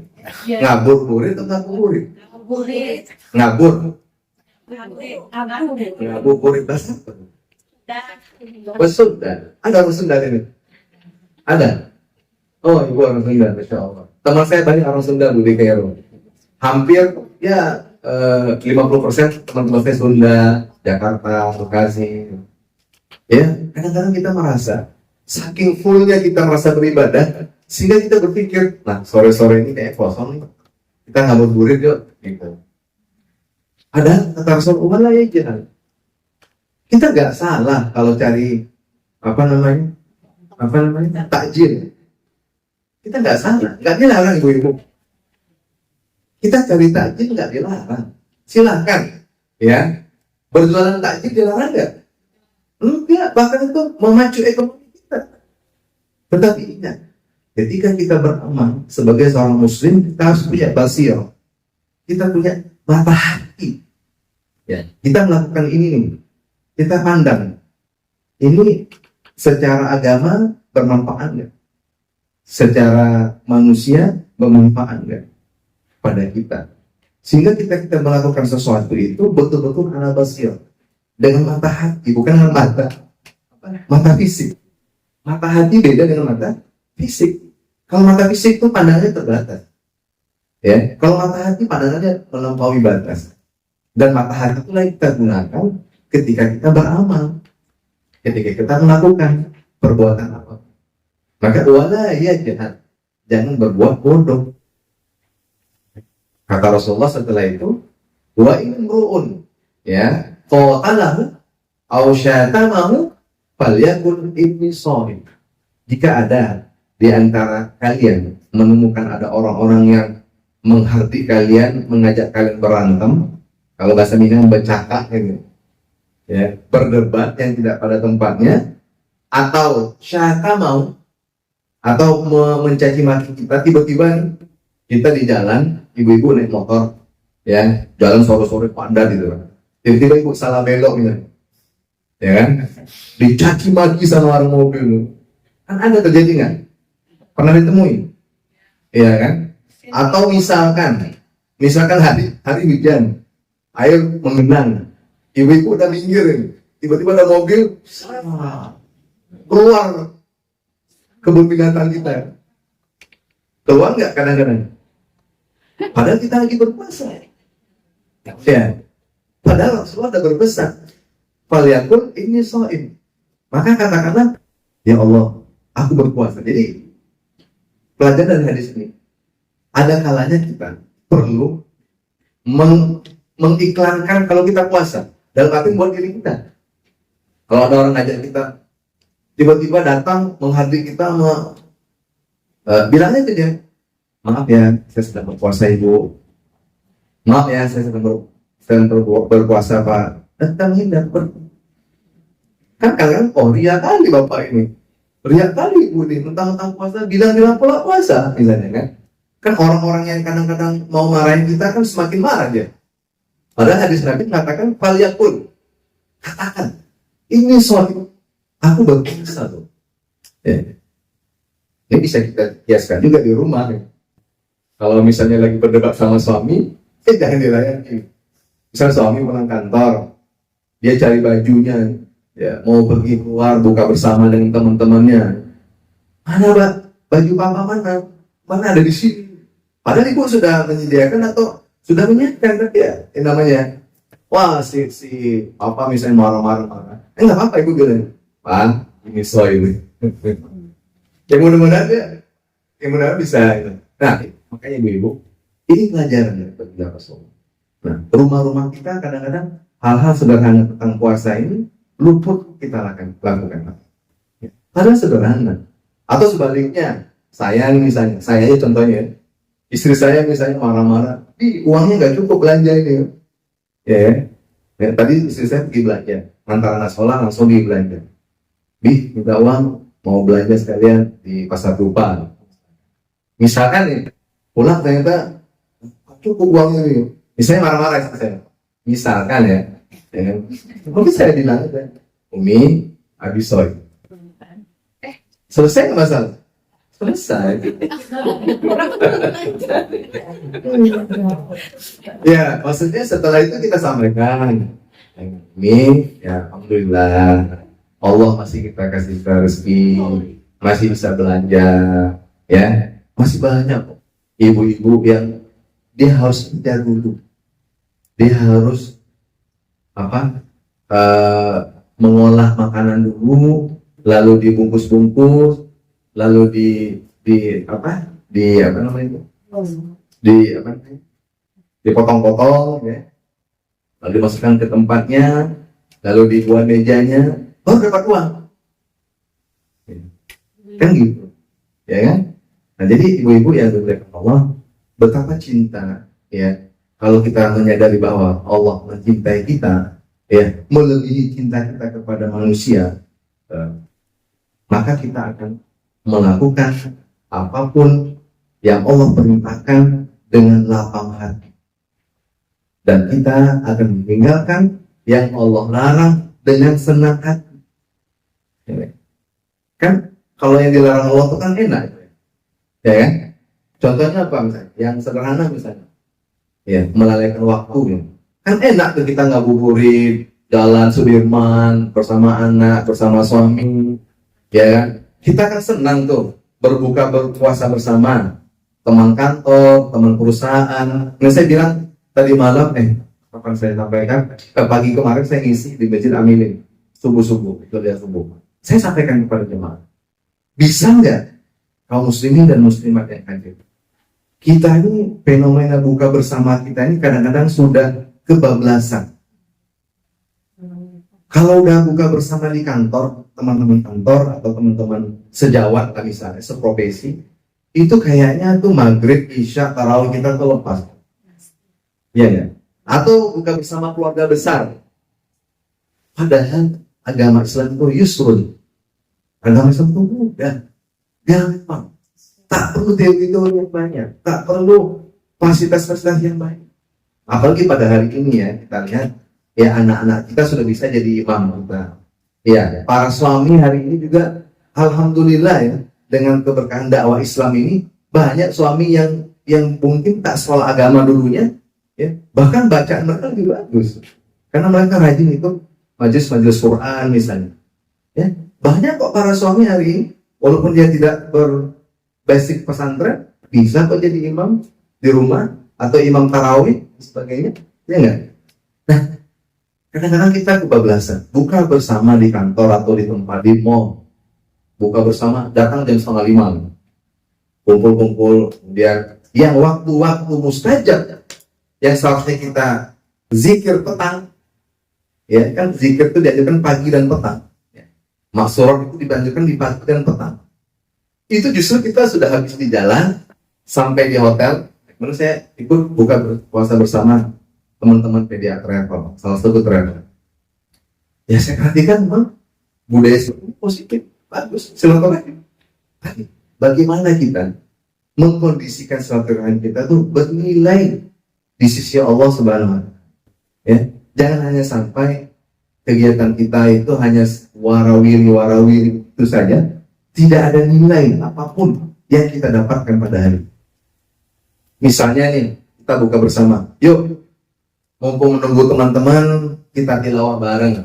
ngabuburit bahasa apa? Sunda. Ada orang Sunda ini? Ada? Oh, ibu orang Sunda, Masya Allah. Teman saya banyak orang Sunda di Kairo. Hampir ya 50% teman-teman saya Sunda, Jakarta, Bekasi. Ya, kadang-kadang kita merasa saking fullnya kita merasa beribadah sehingga kita berpikir, nah sore-sore ini kayak kosong nih, kita ngabuburit yuk, gitu. Ada kata Rasulullah ya jangan. Kita nggak salah kalau cari apa namanya takjil. Kita nggak salah, nggak dilarang ibu-ibu. Kita cari takjil nggak dilarang, silahkan, ya. Berjualan takjil dilarang nggak? Enggak, bahkan itu memacu ekonomi kita. Tetapi ingat, ketika kita beramal sebagai seorang muslim, kita harus punya basir, kita punya mata hati. Ya, kita melakukan ini nih, kita pandang ini secara agama bermanfaat nggak? Secara manusia bermanfaat nggak pada kita? Sehingga kita melakukan sesuatu itu betul-betul ala basir, dengan mata hati, bukan dengan mata fisik. Mata hati beda dengan mata fisik. Kalau mata fisik itu pandangannya terbatas, ya. Kalau mata hati pandangannya melampaui batas. Dan mata hati itulah yang kita gunakan ketika kita beramal, ketika kita melakukan perbuatan apa. Maka wala ya jangan berbuat bodoh. Kata Rasulullah setelah itu, wa in imru'un ya qatalahu aw syatamahu falyakun inni shaim. Jika ada di antara kalian menemukan ada orang-orang yang menghardik kalian, mengajak kalian berantem, kalau bahasa Minang bercakap gitu, ya, berdebat yang tidak pada tempatnya, atau syatamahu, atau mencaci maki kita, tiba-tiba nih, kita di jalan, ibu-ibu naik motor, ya, jalan sore-sore padat gitu kan. Tiba-tiba ibu salah belok gitu, ya kan? Dicaci maki sama orang mobil, kan ada terjadi nggak? Pernah ditemui, ya kan? Atau misalkan hari hujan, air mengenang, ibu-ibu udah minggir, tiba-tiba ada mobil keluar kebun binatang kita, keluar nggak kadang-kadang? Padahal kita lagi berpuasa, ya. Padahal Rasulullah sudah berpesan, "Falyakul inni shaim." Maka katakanlah, ya Allah, aku berpuasa. Jadi pelajaran dari hadis ini, ada kalanya kita perlu mengiklankan kalau kita puasa, dalam arti buat diri kita. Kalau ada orang ngajak kita, tiba-tiba datang menghardik kita, bilangnya ke dia, maaf ya, saya sedang berpuasa ibu. Maaf ya, saya sedang berpuasa pak. Dan kita menghindar. Kan kalian, ria kali bapak ini, ria kali ibu ini, tentang puasa, bilang-bilang pola puasa, misalnya kan. Kan orang-orang yang kadang-kadang mau marahin kita kan semakin marah dia. Padahal hadis Nabi mengatakan, falyakul, katakan, ini soal aku berpuasa tuh. Ya. Ini bisa kita kiaskan juga di rumah. Ya. Kalau misalnya lagi berdebat sama suami, Jangan dilayani. Misal suami pulang kantor, dia cari bajunya, ya mau pergi keluar buka bersama dengan teman-temannya. Mana baju papa mana? Mana ada di sini? Padahal ibu sudah menyediakan atau sudah menyiapkan, tapi ya ini namanya. Wah si apa misalnya marah-marah. Nggak apa-apa ibu bilang, Pak, ini soal ini. Yang mudah-mudahan bisa. Nah, makanya ibu, ini pelajaran ya bagi kita semua. Nah, rumah-rumah kita kadang-kadang hal-hal sederhana tentang puasa ini luput kita lakukan. Ya, padahal sederhana. Atau sebaliknya, saya aja contohnya, istri saya misalnya marah-marah, uangnya nggak cukup belanja ini. Ya, tadi istri saya pergi belanja, antara anak sekolah langsung pergi belanja. Minta uang, mau belanja sekalian di pasar Rupa. Misalkan nih, pulang ternyata cukup uangnya nih. Misalnya marah-marah istri saya. Misalkan ya, mungkin saya bilang aja, Umi, habis soy. Selesai nggak masalah? Selesai. Ya, maksudnya setelah itu kita sampaikan, Umi, ya alhamdulillah, Allah masih kita kasih rezeki, masih bisa belanja, ya, masih banyak kok ibu-ibu yang dia harus kerja dulu, dia harus mengolah makanan dulu, lalu dibungkus-bungkus, lalu dipotong-potong, ya, lalu dimasukkan ke tempatnya, lalu dibuat mejanya, baru dapat uang, kan gitu, ya kan? Nah jadi ibu-ibu yang dimuliakan Allah, betapa cinta, ya, kalau kita menyadari bahwa Allah mencintai kita, ya, melebihi cinta kita kepada manusia, maka kita akan melakukan apapun yang Allah perintahkan dengan lapang hati, dan kita akan meninggalkan yang Allah larang dengan senang hati. Kan kalau yang dilarang Allah itu kan enak, ya kan? Contohnya apa misalnya? Yang sederhana misalnya, ya, melalaikan waktu, ya. Kan enak tuh kita ngabuburit, jalan Sudirman bersama anak, bersama suami, ya kan? Kita kan senang tuh berpuasa bersama teman kantor, teman perusahaan. Nah saya bilang tadi malam, kapan saya sampaikan, pagi kemarin saya ngisi di Masjid Aminin subuh-subuh, itu dia subuh. Saya sampaikan kepada jemaah, bisa nggak kaum muslimin dan muslimat yang hadir, kita ini fenomena buka bersama kita ini kadang-kadang sudah kebablasan. Kalau udah buka bersama di kantor, teman-teman kantor atau teman-teman sejawat misalnya, seprofesi, itu kayaknya tuh maghrib, isya, tarawih kita tuh lepas. Iya ya. Atau buka bersama keluarga besar. Padahal agama Islam itu yusrun. Agama Islam itu mudah, gampang. Tak perlu teori-teori yang banyak, tak perlu fasilitas-fasilitas yang banyak. Apalagi pada hari ini ya, kita lihat ya anak-anak kita sudah bisa jadi imam kita. Ya, para suami hari ini juga alhamdulillah ya, dengan keberkahan dakwah Islam ini banyak suami yang mungkin tak sekolah agama dulunya, ya, bahkan bacaan mereka lebih bagus karena mereka rajin ikut majelis Quran misalnya. Ya, banyak kok para suami hari ini walaupun dia tidak berbasic pesantren bisa kok jadi imam di rumah atau imam tarawih dan sebagainya, ya enggak? Nah, kadang-kadang kita kebablasan, buka bersama di kantor atau di tempat, di mall, buka bersama, datang jam 4:30, kumpul-kumpul, kemudian yang waktu-waktu mustajab, yang seharusnya kita zikir petang, ya kan, zikir itu dianjurkan pagi dan petang, ya. Maksurah itu dianjurkan di pagi dan petang. Itu justru kita sudah habis di jalan, sampai di hotel, kemudian saya ikut buka puasa bersama teman-teman media travel, salah satu travel. Ya saya perhatikan memang budaya positif, bagus, silaturahim. Tapi bagaimana kita mengkondisikan silaturahim kita tuh bernilai di sisi Allah Subhanahu wa Ta'ala. Ya, jangan hanya sampai kegiatan kita itu hanya warawiri itu saja, tidak ada nilai apapun yang kita dapatkan pada hari. Misalnya nih, kita buka bersama. Yuk, mumpung menunggu teman-teman, kita tilawah bareng.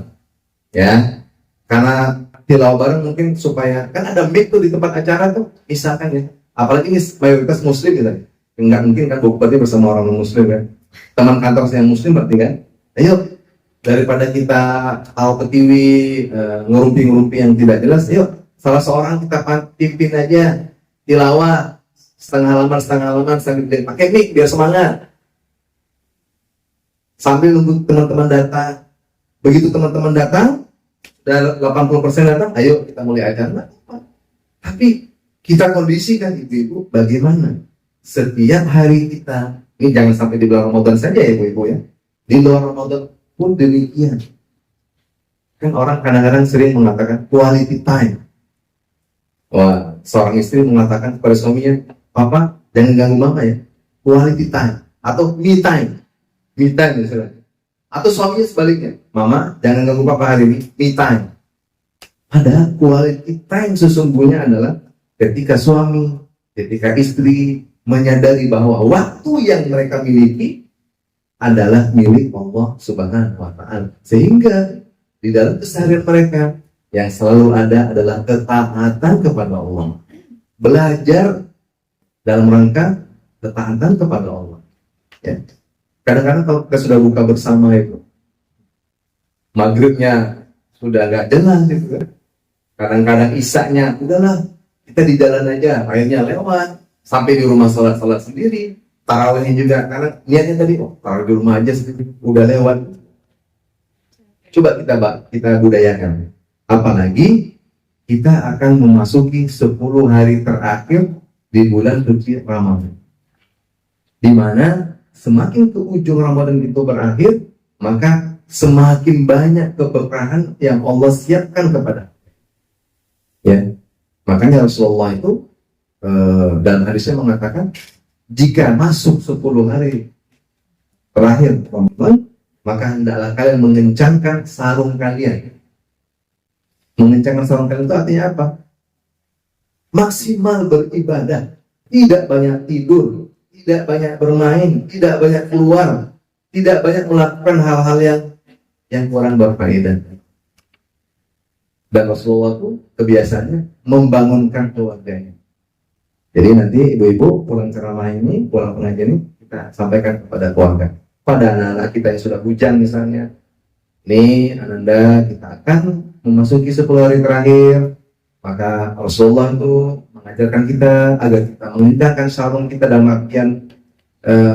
Ya, karena tilawah bareng mungkin supaya, kan ada mic tuh di tempat acara tuh, misalkan ya. Apalagi ini mayoritas muslim gitu. Enggak mungkin kan berarti bersama orang muslim kan. Teman kantor saya yang muslim berarti kan. Ayo, daripada kita tahu ke TV, ngurumpi-ngurumpi yang tidak jelas, yuk salah seorang kita pimpin aja tilawah setengah halaman sambil pakai mic biar semangat. Sambil nunggu teman-teman datang. Begitu teman-teman datang, dan 80% datang, ayo kita mulai acara. Tapi kita kondisikan ibu-ibu bagaimana setiap hari kita, ini jangan sampai di bulan Ramadan saja ya ibu-ibu ya, di luar Ramadan pun demikian. Kan orang kadang-kadang sering mengatakan quality time. Wah, seorang istri mengatakan kepada suaminya, papa jangan ganggu mama ya, quality time atau me time misalnya. Atau suaminya sebaliknya, mama jangan ganggu papa hari ini, me time. Padahal quality time sesungguhnya adalah ketika suami, ketika istri menyadari bahwa waktu yang mereka miliki adalah milik Allah Subhanahu wa Ta'ala. Sehingga di dalam keseharian mereka yang selalu ada adalah ketaatan kepada Allah. Belajar dalam rangka ketaatan kepada Allah. Ya. Kadang-kadang kalau kita sudah buka bersama itu, maghribnya sudah agak jelas gitu. Kadang-kadang isaknya, udahlah kita di jalan aja, akhirnya lewat sampai di rumah sholat sendiri. Tarawihnya juga karena niatnya tadi taruh di rumah aja sedikit, udah lewat. Coba kita budayakan. Apalagi kita akan memasuki 10 hari terakhir di bulan suci Ramadan, di mana semakin ke ujung Ramadan itu berakhir, maka semakin banyak keberkahan yang Allah siapkan kepada. Ya, makanya Rasulullah itu dalam hadisnya mengatakan, jika masuk 10 hari terakhir Ramadan, maka hendaklah kalian mengencangkan sarung kalian. Mengencangkan sarung kalian itu artinya apa? Maksimal beribadah, tidak banyak tidur, tidak banyak bermain, tidak banyak keluar, tidak banyak melakukan hal-hal yang kurang berfaedah. Dan Rasulullah itu kebiasaannya membangunkan keluarganya. Jadi nanti ibu-ibu pulang ceramah ini, pulang pengajian ini, kita sampaikan kepada keluarga, pada anak-anak kita yang sudah bujang misalnya. Nih Ananda, kita akan memasuki 10 hari terakhir, maka Rasulullah itu mengajarkan kita agar kita mengencangkan sarung kita dalam artian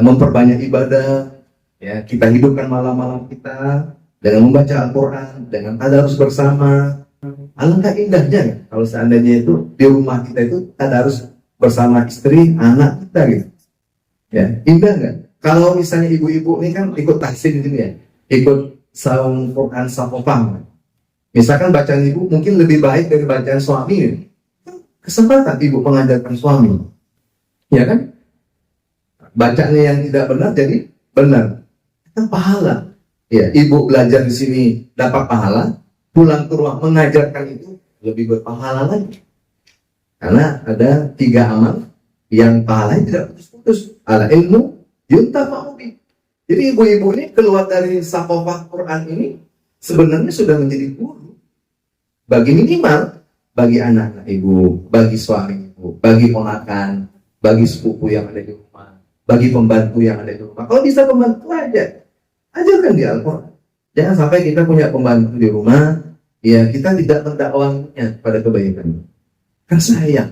memperbanyak ibadah, ya, kita hidupkan malam-malam kita dengan membaca Al-Quran, dengan tadarus bersama. Alangkah indahnya ya, kalau seandainya itu di rumah kita itu tadarus bersama istri, anak kita gitu. Ya, indah nggak? Kalau misalnya ibu-ibu ini kan ikut tahsin gitu ya, ikut saung Quran sapopang. Misalkan bacaan ibu mungkin lebih baik dari bacaan suami ya. Kesempatan ibu mengajarkan suami, ya kan? Bacaannya yang tidak benar jadi benar, kan pahala. Ya, ibu belajar di sini dapat pahala, pulang ke rumah mengajarkan itu lebih berpahala lagi. Karena ada 3 amal yang pahalanya tidak putus-putus. Ala ilmu yuntafa'u bi. Jadi ibu-ibu ini keluar dari Saqafah Quran ini sebenarnya sudah menjadi guru. Bagi minimal, bagi anak ibu, bagi suami ibu, bagi ponakan, bagi sepupu yang ada di rumah, bagi pembantu yang ada di rumah. Kalau bisa pembantu aja, ajarkan di Al-Quran. Jangan sampai kita punya pembantu di rumah, ya kita tidak mendakwahnya pada kebaikan. Kan sayang,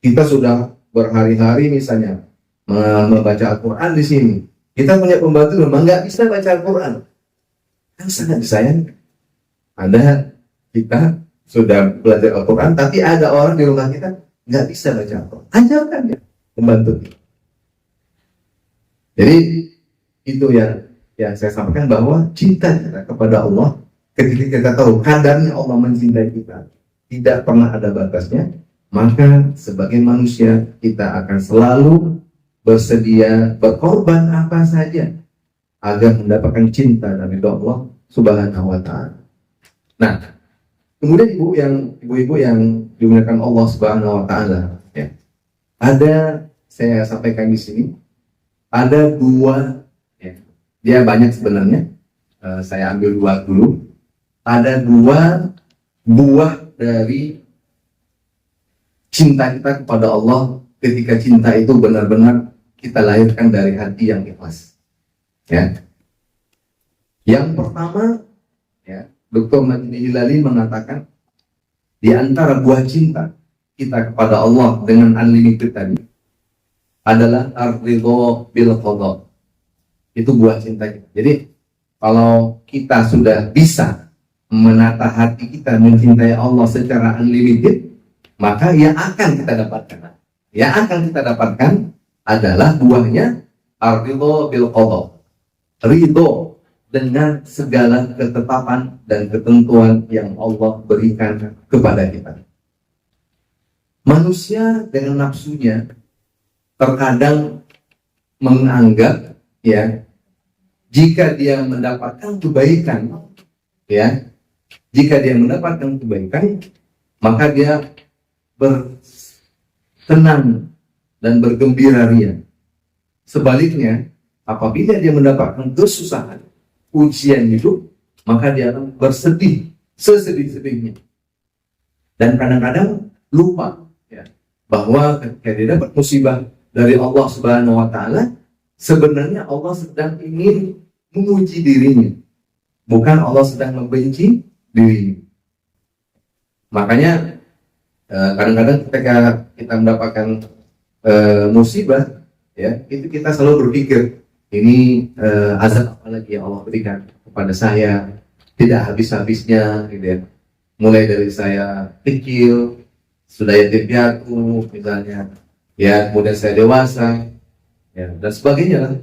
kita sudah berhari-hari misalnya membaca Al-Quran di sini. Kita punya pembantu memang nggak bisa baca Al-Quran, kan sangat disayangkan. Ada kita sudah belajar Al-Quran, tapi ada orang di rumah kita nggak bisa baca Al-Quran. Ajarkan ya pembantu kita. Jadi itu yang saya sampaikan, bahwa cinta kita kepada Allah, ketika kita tahu kadarnya Allah mencintai kita, tidak pernah ada batasnya, maka sebagai manusia kita akan selalu bersedia berkorban apa saja agar mendapatkan cinta dari Allah Subhanahu wa Ta'ala. Nah, kemudian ibu-ibu yang dimuliakan Allah Subhanahu wa Ta'ala, ya, ada, saya sampaikan di sini, ada dua, ya, dia banyak sebenarnya. Saya ambil dua dulu. Ada dua buah dari cinta kita kepada Allah ketika cinta itu benar-benar kita lahirkan dari hati yang ikhlas. Ya. Yang pertama, ya, Dr. Majdi Hilali mengatakan di antara buah cinta kita kepada Allah dengan unlimited tadi adalah ar-ridho bil qada. Itu buah cinta kita. Jadi kalau kita sudah bisa menata hati kita mencintai Allah secara unlimited, maka yang akan kita dapatkan, adalah buahnya ar-ridho bil qada. Ridho dengan segala ketetapan dan ketentuan yang Allah berikan kepada kita. Manusia dengan nafsunya terkadang menganggap, ya, jika dia mendapatkan kebaikan, ya, maka dia bersenang dan bergembira ria. Sebaliknya, apabila dia mendapatkan kesusahan, ujian hidup, maka dia akan bersedih sesedih-sedihnya. Dan kadang-kadang lupa, ya, bahwa ketika dia dapat musibah dari Allah Subhanahu wa Ta'ala, sebenarnya Allah sedang ingin menguji dirinya, bukan Allah sedang membenci dirinya. Makanya kadang-kadang ketika kita mendapatkan musibah, ya, itu kita selalu berpikir, ini azab apa lagi yang Allah berikan kepada saya, tidak habis-habisnya, gitu ya. Mulai dari saya kecil, sudah yatim piatu misalnya, ya, kemudian saya dewasa, ya, dan sebagainya lah.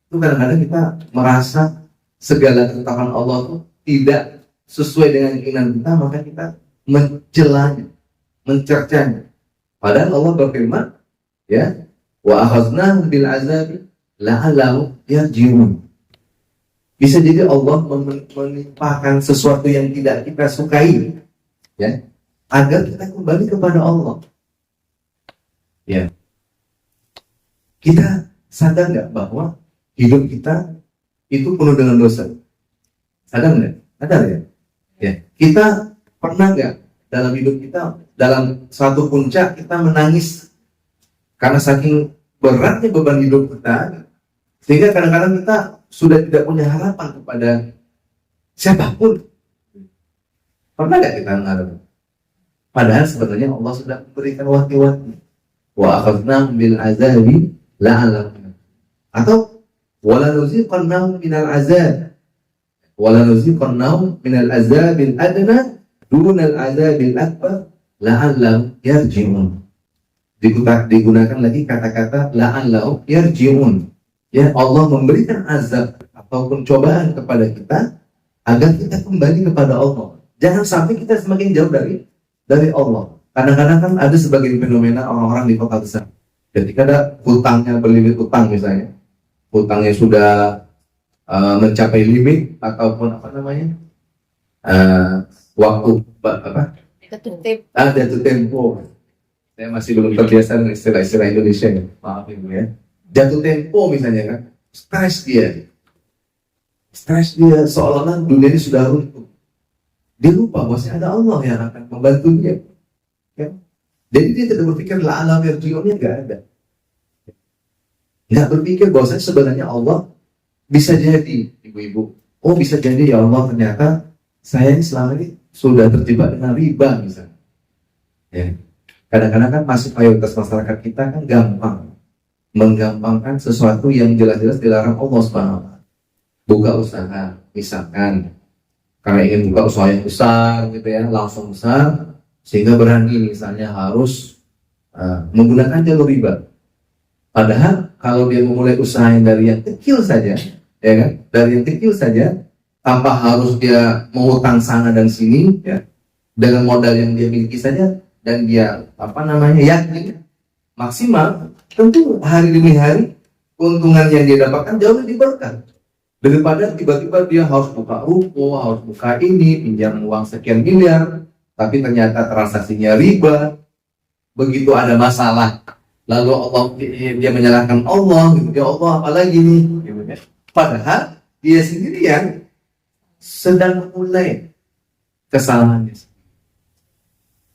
Itu kadang-kadang kita merasa segala ketetapan Allah itu tidak sesuai dengan keinginan kita, maka kita mencelanya, mencercanya. Padahal Allah berfirman, ya, wa akhadnahum bil azabi la'allahu yarji'un. Bisa jadi Allah menimpakan sesuatu yang tidak kita sukai, ya, agar kita kembali kepada Allah. Ya, kita sadar nggak bahwa hidup kita itu penuh dengan dosa? Sadar nggak? Sadar ya? Ya, kita pernah nggak dalam hidup kita, dalam suatu puncak kita menangis karena saking beratnya beban hidup kita, sehingga kadang-kadang kita sudah tidak punya harapan kepada siapapun. Pernah nggak kita mengharapkan? Padahal sebenarnya Allah sudah memberikan waktu-waktu. Wa akhadnahum bil azabi la'allahum, atau wala nuziqannahum minal azabil adna dunal azabil akbar la'allahum yarji'un. Digunakan lagi kata-kata la'allahum yarji'un. Ya, Allah memberikan azab ataupun cobaan kepada kita agar kita kembali kepada Allah. Jangan sampai kita semakin jauh dari Allah. Kadang-kadang kan ada sebagian fenomena orang-orang di kota besar, ketika ada hutangnya, berlimit hutang misalnya, hutangnya sudah mencapai limit ataupun waktu jatuh tempo. Saya masih belum terbiasa dengan istilah-istilah Indonesia, ya, maaf ibu ya. Jatuh tempo misalnya kan, stres dia seolah-olah dunia ini sudah runtuh. Dia lupa bahwasanya ada Allah yang akan membantu dia, ya. Jadi dia tidak berpikir la'alahum yarji'unnya, nggak ada. Nggak berpikir bahwasanya sebenarnya Allah bisa jadi, ibu-ibu, oh bisa jadi ya Allah, ternyata saya ini selama ini sudah terjebak dengan riba misalnya, ya. Kadang-kadang kan masuk mayoritas masyarakat kita kan gampang menggampangkan sesuatu yang jelas-jelas dilarang Allah Subhanahu wa Ta'ala. Buka usaha, misalkan karena ingin buka usaha yang besar gitu ya, langsung besar, sehingga berani misalnya harus menggunakan jalur riba. Padahal kalau dia memulai usaha yang dari yang kecil saja, ya kan, dari yang kecil saja, tanpa harus dia mengutang sana dan sini, ya, dengan modal yang dia miliki saja, dan dia yakin maksimal, tentu hari demi hari keuntungan yang dia dapatkan jauh lebih berkah daripada tiba-tiba dia harus buka ruko, harus buka ini, pinjam uang sekian miliar, tapi ternyata transaksinya riba. Begitu ada masalah, lalu Allah dia menyalahkan Allah, gitu. Ya Allah, apalagi nih? Gitu kan. Padahal dia sendiri yang sedang memulai kesalahannya.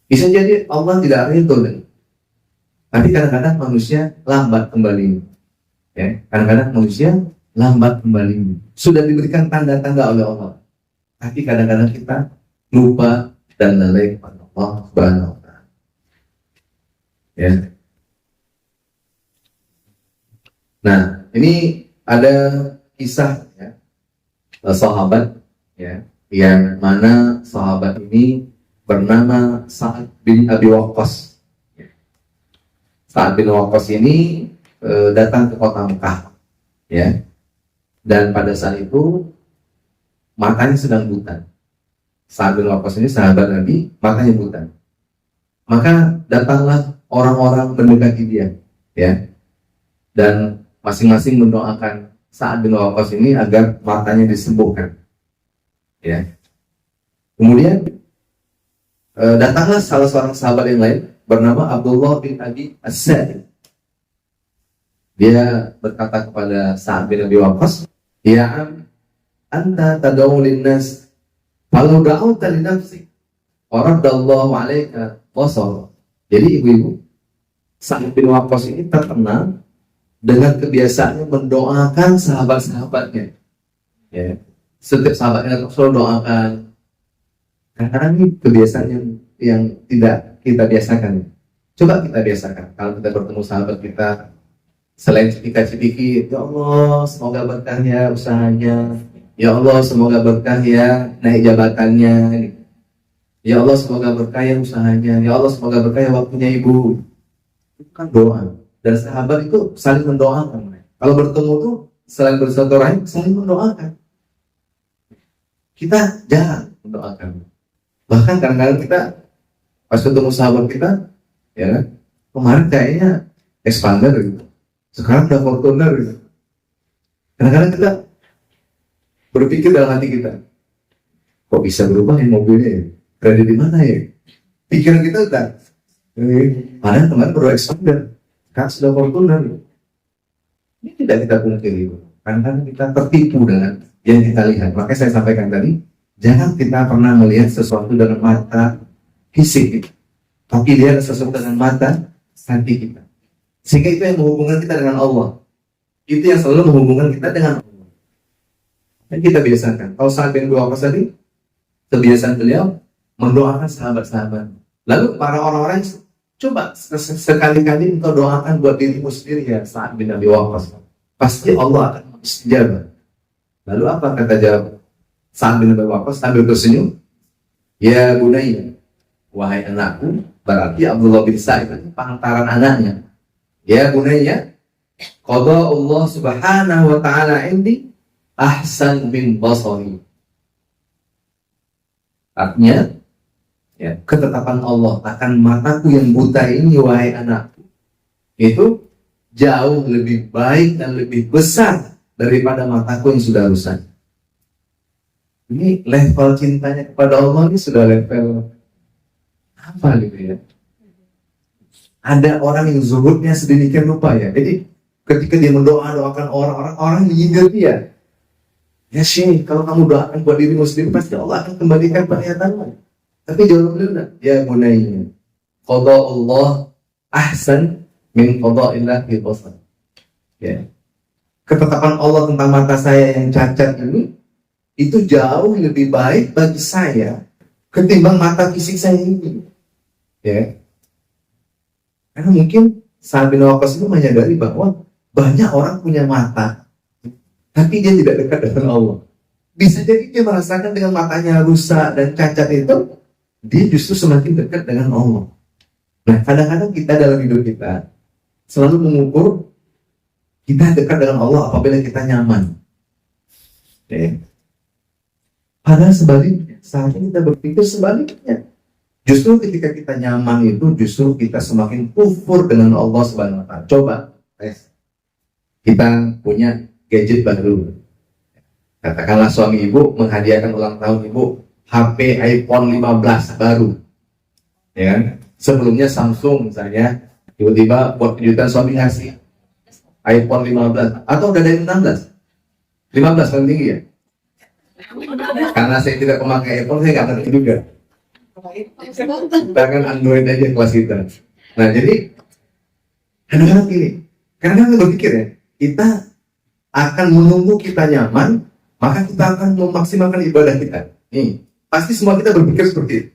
Bisa jadi Allah tidak ridho, tapi kadang-kadang manusia lambat kembali. Ya, kadang-kadang manusia lambat kembali. Sudah diberikan tanda-tanda oleh Allah, tapi kadang-kadang kita lupa dan lalai kepada Allah Subhanahu wa Ta'ala. Ya. Nah, ini ada kisah ya, sahabat ya, yang mana sahabat ini bernama Sa'ad bin Abi Waqqas. Sa'ad bin Waqqas ini datang ke kota Mekah, ya. Dan pada saat itu matanya sedang buta. Sa'ad bin Waqqas ini sahabat Nabi, matanya buta. Maka datanglah orang-orang mendekati dia, ya. Dan masing-masing mendoakan Sa'ad bin Waqqas ini agar matanya disembuhkan, ya. Kemudian datanglah salah seorang sahabat yang lain bernama Abdullah bin Abi As-Sa'id. Dia berkata kepada Sa'ad bin Abi Waqqas, "Ya am, anta tad'u lin-nas, falau da'awta li nafsik, wa raddallahu 'alaika basar." Jadi ibu-ibu, Sa'ad bin Waqqas ini terkenal dengan kebiasaannya mendoakan sahabat-sahabatnya. Ya. Setiap sahabatnya selalu doakan. Kadang-kadang ini kebiasaan yang tidak kita biasakan. Coba kita biasakan. Kalau kita bertemu sahabat kita, selain cipika-cipiki, ya Allah semoga berkah ya usahanya, ya Allah semoga berkah ya naik jabatannya, ya Allah semoga berkah ya usahanya, ya Allah semoga berkah ya waktunya ibu. Itu kan doa. Dan sahabat itu saling mendoakan. Kalau bertemu tuh selain bersilaturahim, saling mendoakan. Kita jarang mendoakan. Bahkan kadang-kadang kita pas ketemu sahabat kita, ya kan, kemarin kayaknya expander gitu, sekarang udah Fortuner gitu. Kadang-kadang kita berpikir dalam hati kita, kok bisa berubah ya mobilnya ya? Berada di mana ya? Pikiran kita udah, padahal kemarin baru expander, kan sudah Fortuner. Ini tidak kita pungkiri. Kadang-kadang kita tertipu dengan yang kita lihat. Makanya saya sampaikan tadi, jangan kita pernah melihat sesuatu dengan mata fisik, tapi lihat sesuatu dengan mata hati kita. Sehingga itu yang menghubungkan kita dengan Allah. Itu yang selalu menghubungkan kita dengan Allah. Dan kita biasakan. Kalau Sa'ad bin Abi Waqqas tadi, kebiasaan beliau mendoakan sahabat-sahabat. Lalu para orang-orang coba sekali-kali engkau doakan buat dirimu sendiri ya Sa'ad bin Abi Waqqas. Pasti Allah akan menjawab. Lalu apa kata jawab Sa'ad bin Abi Waqqas sambil tersenyum? Ya bunayya, wahai anakku, berarti Abdullah bin Sa'id itu pantaran anaknya. Ya bunayya, qada Allah subhanahu wa ta'ala indi ahsan min basari. Artinya, ya, ketetapan Allah akan mataku yang buta ini, wahai anakku, itu jauh lebih baik dan lebih besar daripada mataku yang sudah rusak. Ini level cintanya kepada Allah ini sudah level apa gitu ya? Ada orang yang zuhudnya sedemikian rupa ya. Jadi ketika dia mendoakan orang menyindir dia. Ya Syekh, kalau kamu doakan buat dirimu sendiri pasti Allah akan kembalikan perhatianmu. Tapi jawab beliau, ya bunayya, qada Allah ahsan min qada'illah fi basar. Ya. Ketetapan Allah tentang mata saya yang cacat ini itu jauh lebih baik bagi saya ketimbang mata fisik saya ini. Ya. Karena mungkin Sa'ad bin Waqqas itu menyadari bahwa banyak orang punya mata, tapi dia tidak dekat dengan Allah. Bisa jadi dia merasakan dengan matanya rusak dan cacat itu, dia justru semakin dekat dengan Allah. Nah, kadang-kadang kita dalam hidup kita selalu mengukur kita dekat dengan Allah apabila kita nyaman. Ya. Padahal sebaliknya, seharusnya kita berpikir sebaliknya. Justru ketika kita nyaman itu, justru kita semakin kufur dengan Allah Subhanahu wa Ta'ala. Coba, kita punya gadget baru. Katakanlah suami ibu menghadiahkan ulang tahun ibu HP iPhone 15 baru. Ya kan? Sebelumnya Samsung misalnya Tiba-tiba buat kejutan suami ngasih iPhone 15 atau udah dari 16? 15 paling tinggi ya? Karena saya tidak memakai iPhone, saya nggak ngerti juga. Bahkan Android aja kelas kita. Nah jadi kadang-kadang gini, kadang-kadang kita berpikir ya, kita akan menunggu kita nyaman, maka kita akan memaksimalkan ibadah kita. Nih, pasti semua kita berpikir seperti itu.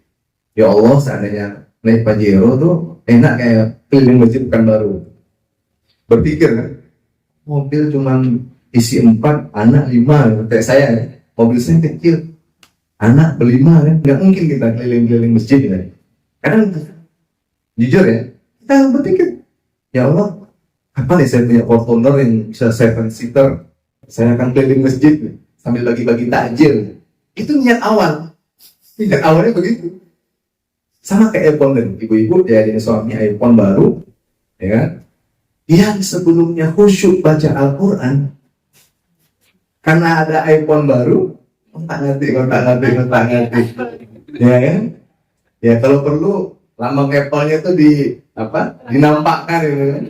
Ya Allah, seandainya naik Pajero tuh enak kayak keliling masjid Pekanbaru. Berpikir kan, mobil cuman isi 4, anak 5, kayak saya, mobil saya kecil, anak berlima kan, nggak mungkin kita keliling-keliling masjid kan. Kadang jujur ya, kita berpikir, ya Allah, kapan ya saya punya Fortuner yang bisa 7-seater, saya akan keliling masjid sambil bagi-bagi takjil. Itu niat awal. Niat awalnya begitu. Sama kayak iPhone dan ibu-ibu ya, ini suami iPhone baru, ya kan? Yang sebelumnya khusyuk baca Al-Quran, karena ada iPhone baru, tak ngerti. Ya kan? Ya kalau perlu lambang Apple-nya itu dinampakkan gitu kan.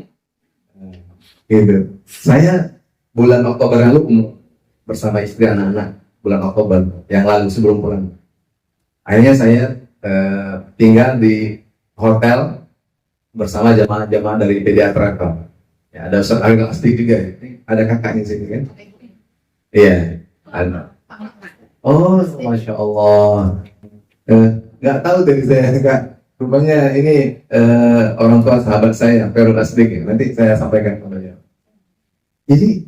Gitu. Saya bulan Oktober lalu bersama istri anak-anak, bulan Oktober yang lalu sebelum pulang. Akhirnya saya tinggal di hotel bersama jamaah-jamaah dari pediater. Ya, ada Ustaz Agak Asti juga. Ada kakaknya sini kan? Iya, ada. Oh, Masya Allah. Nggak tahu dari saya, Kak. Rupanya ini orang tua sahabat saya, Ferul Asdik ya. Nanti saya sampaikan kepada. Jadi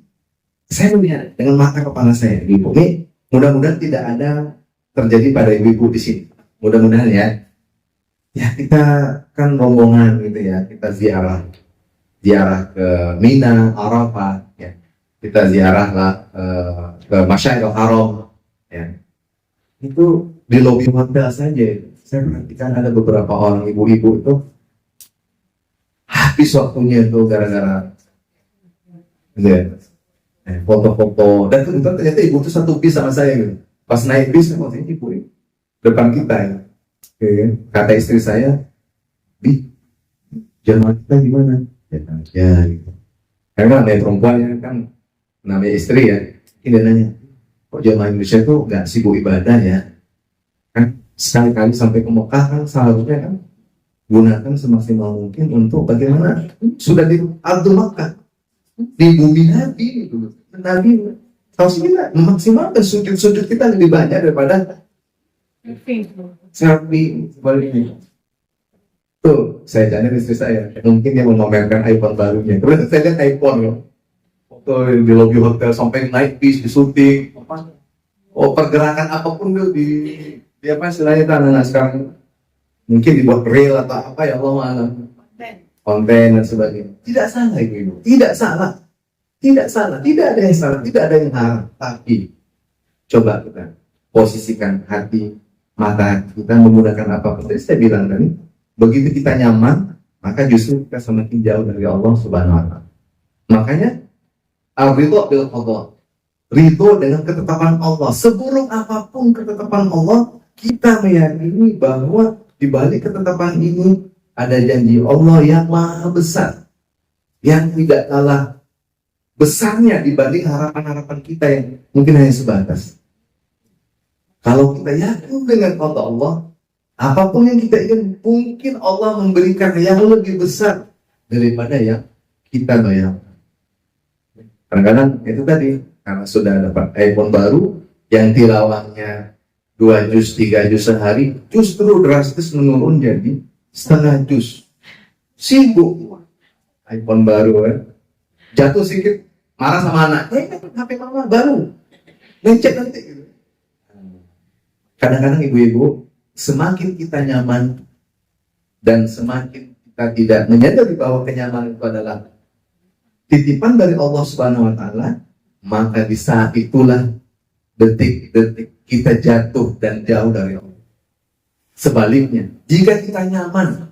saya melihat dengan mata kepala saya, ibu. Ini mudah-mudahan tidak ada terjadi pada ibu-ibu di sini. Mudah-mudahan ya. Ya kita kan rombongan gitu ya. Kita ziarah ke Mina, Arafah. Ya. Kita ziarah lah ke Masyairul Haram. Ya. Itu di lobi hotel saja. Saya perhatikan ada beberapa orang ibu-ibu itu habis waktunya itu gara-gara foto-foto, dan kebetulan ternyata ibu itu satu bis sama saya gitu. Pas naik bis, ini ibu ini depan kita ya. Kata istri saya, Bi, jamaah kita gimana? Ya gitu. Karena ada perempuannya kan namanya istri ya, ini nanya, kok jamaah Indonesia tuh nggak sibuk ibadah ya? Kan sekali-kali sampai ke Mekah kan seharusnya kan gunakan semaksimal mungkin untuk bagaimana sudah di Abdul Makkah, di bumi Nabi gitu. Nabi harus kita memaksimalkan sujud-sujud kita lebih banyak daripada selfie sebaliknya. Tuh, saya tanya istri saya, mungkin dia memamerkan iPhone barunya. Kemudian saya lihat iPhone loh, foto di lobi hotel sampai naik bis, di syuting, pergerakan apapun tuh di apa istilahnya anak-anak sekarang mungkin dibuat reel atau apa ya Allah malam konten dan sebagainya. Tidak salah ibu, tidak salah, tidak ada yang salah, tidak ada yang haram. Tapi coba kita posisikan mata kita menggunakan apapun. Tadi saya bilang tadi, begitu kita nyaman, maka justru kita semakin jauh dari Allah Subhanahu Wa Taala. Makanya ridho bil qada, ridho dengan ketetapan Allah. Seburuk apapun ketetapan Allah, kita meyakini bahwa di balik ketetapan ini ada janji Allah yang maha besar, yang tidak kalah besarnya dibanding harapan-harapan kita yang mungkin hanya sebatas. Kalau kita yakin dengan kata Allah, apapun yang kita ingin, mungkin Allah memberikan yang lebih besar daripada yang kita bayangkan. Kadang-kadang itu tadi, karena sudah dapat iPhone baru yang tilawahnya 2 juz, 3 juz sehari, justru drastis menurun jadi setengah juz. Sibuk iPhone baru kan, jatuh sedikit marah sama anak, HP mama baru, ngecek nanti. Kadang-kadang ibu-ibu, semakin kita nyaman dan semakin kita tidak menyadari bahwa kenyamanan itu adalah titipan dari Allah Subhanahu Wa Taala, maka di saat itulah detik-detik kita jatuh dan jauh dari Allah. Sebaliknya, jika kita nyaman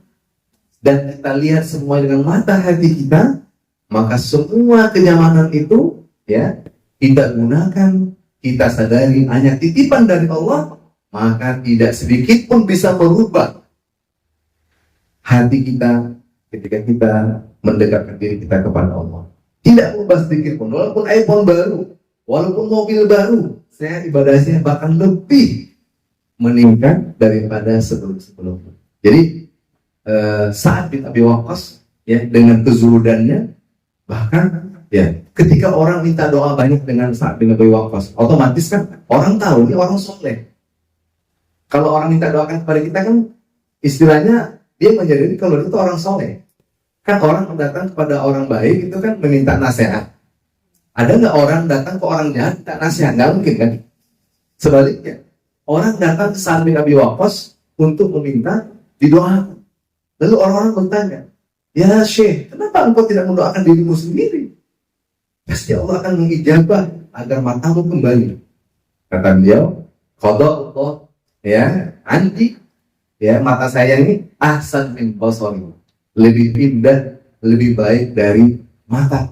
dan kita lihat semua dengan mata hati kita, maka semua kenyamanan itu ya kita gunakan, kita sadari hanya titipan dari Allah, maka tidak sedikit pun bisa merubah hati kita ketika kita mendekatkan diri kita kepada Allah. Tidak berubah sedikit pun, walaupun iPhone baru, walaupun mobil baru, saya ibadahnya bahkan lebih meningkat daripada sebelum-sebelumnya. Jadi Sa'ad bin Abi Waqqas ya dengan kezuhudannya, bahkan ya ketika orang minta doa banyak dengan Sa'ad bin Abi Waqqas, otomatis kan orang tahu ini orang soleh. Kalau orang minta doakan kepada kita kan istilahnya dia menjadi kalau itu orang soleh. Kan orang datang kepada orang baik itu kan meminta nasihat. Ada nggak orang datang ke orang jahat minta nasihat? Nggak mungkin kan? Sebaliknya, orang datang ke Sa'ad bin Abi Waqqas untuk meminta didoakan. Lalu orang-orang bertanya, ya Syekh, kenapa engkau tidak mendoakan dirimu sendiri? Pasti Allah akan mengijabah agar matamu kembali. Kata beliau, qada Allah ya anti ya mata saya ini ahsan min basari, lebih indah, lebih baik dari mata.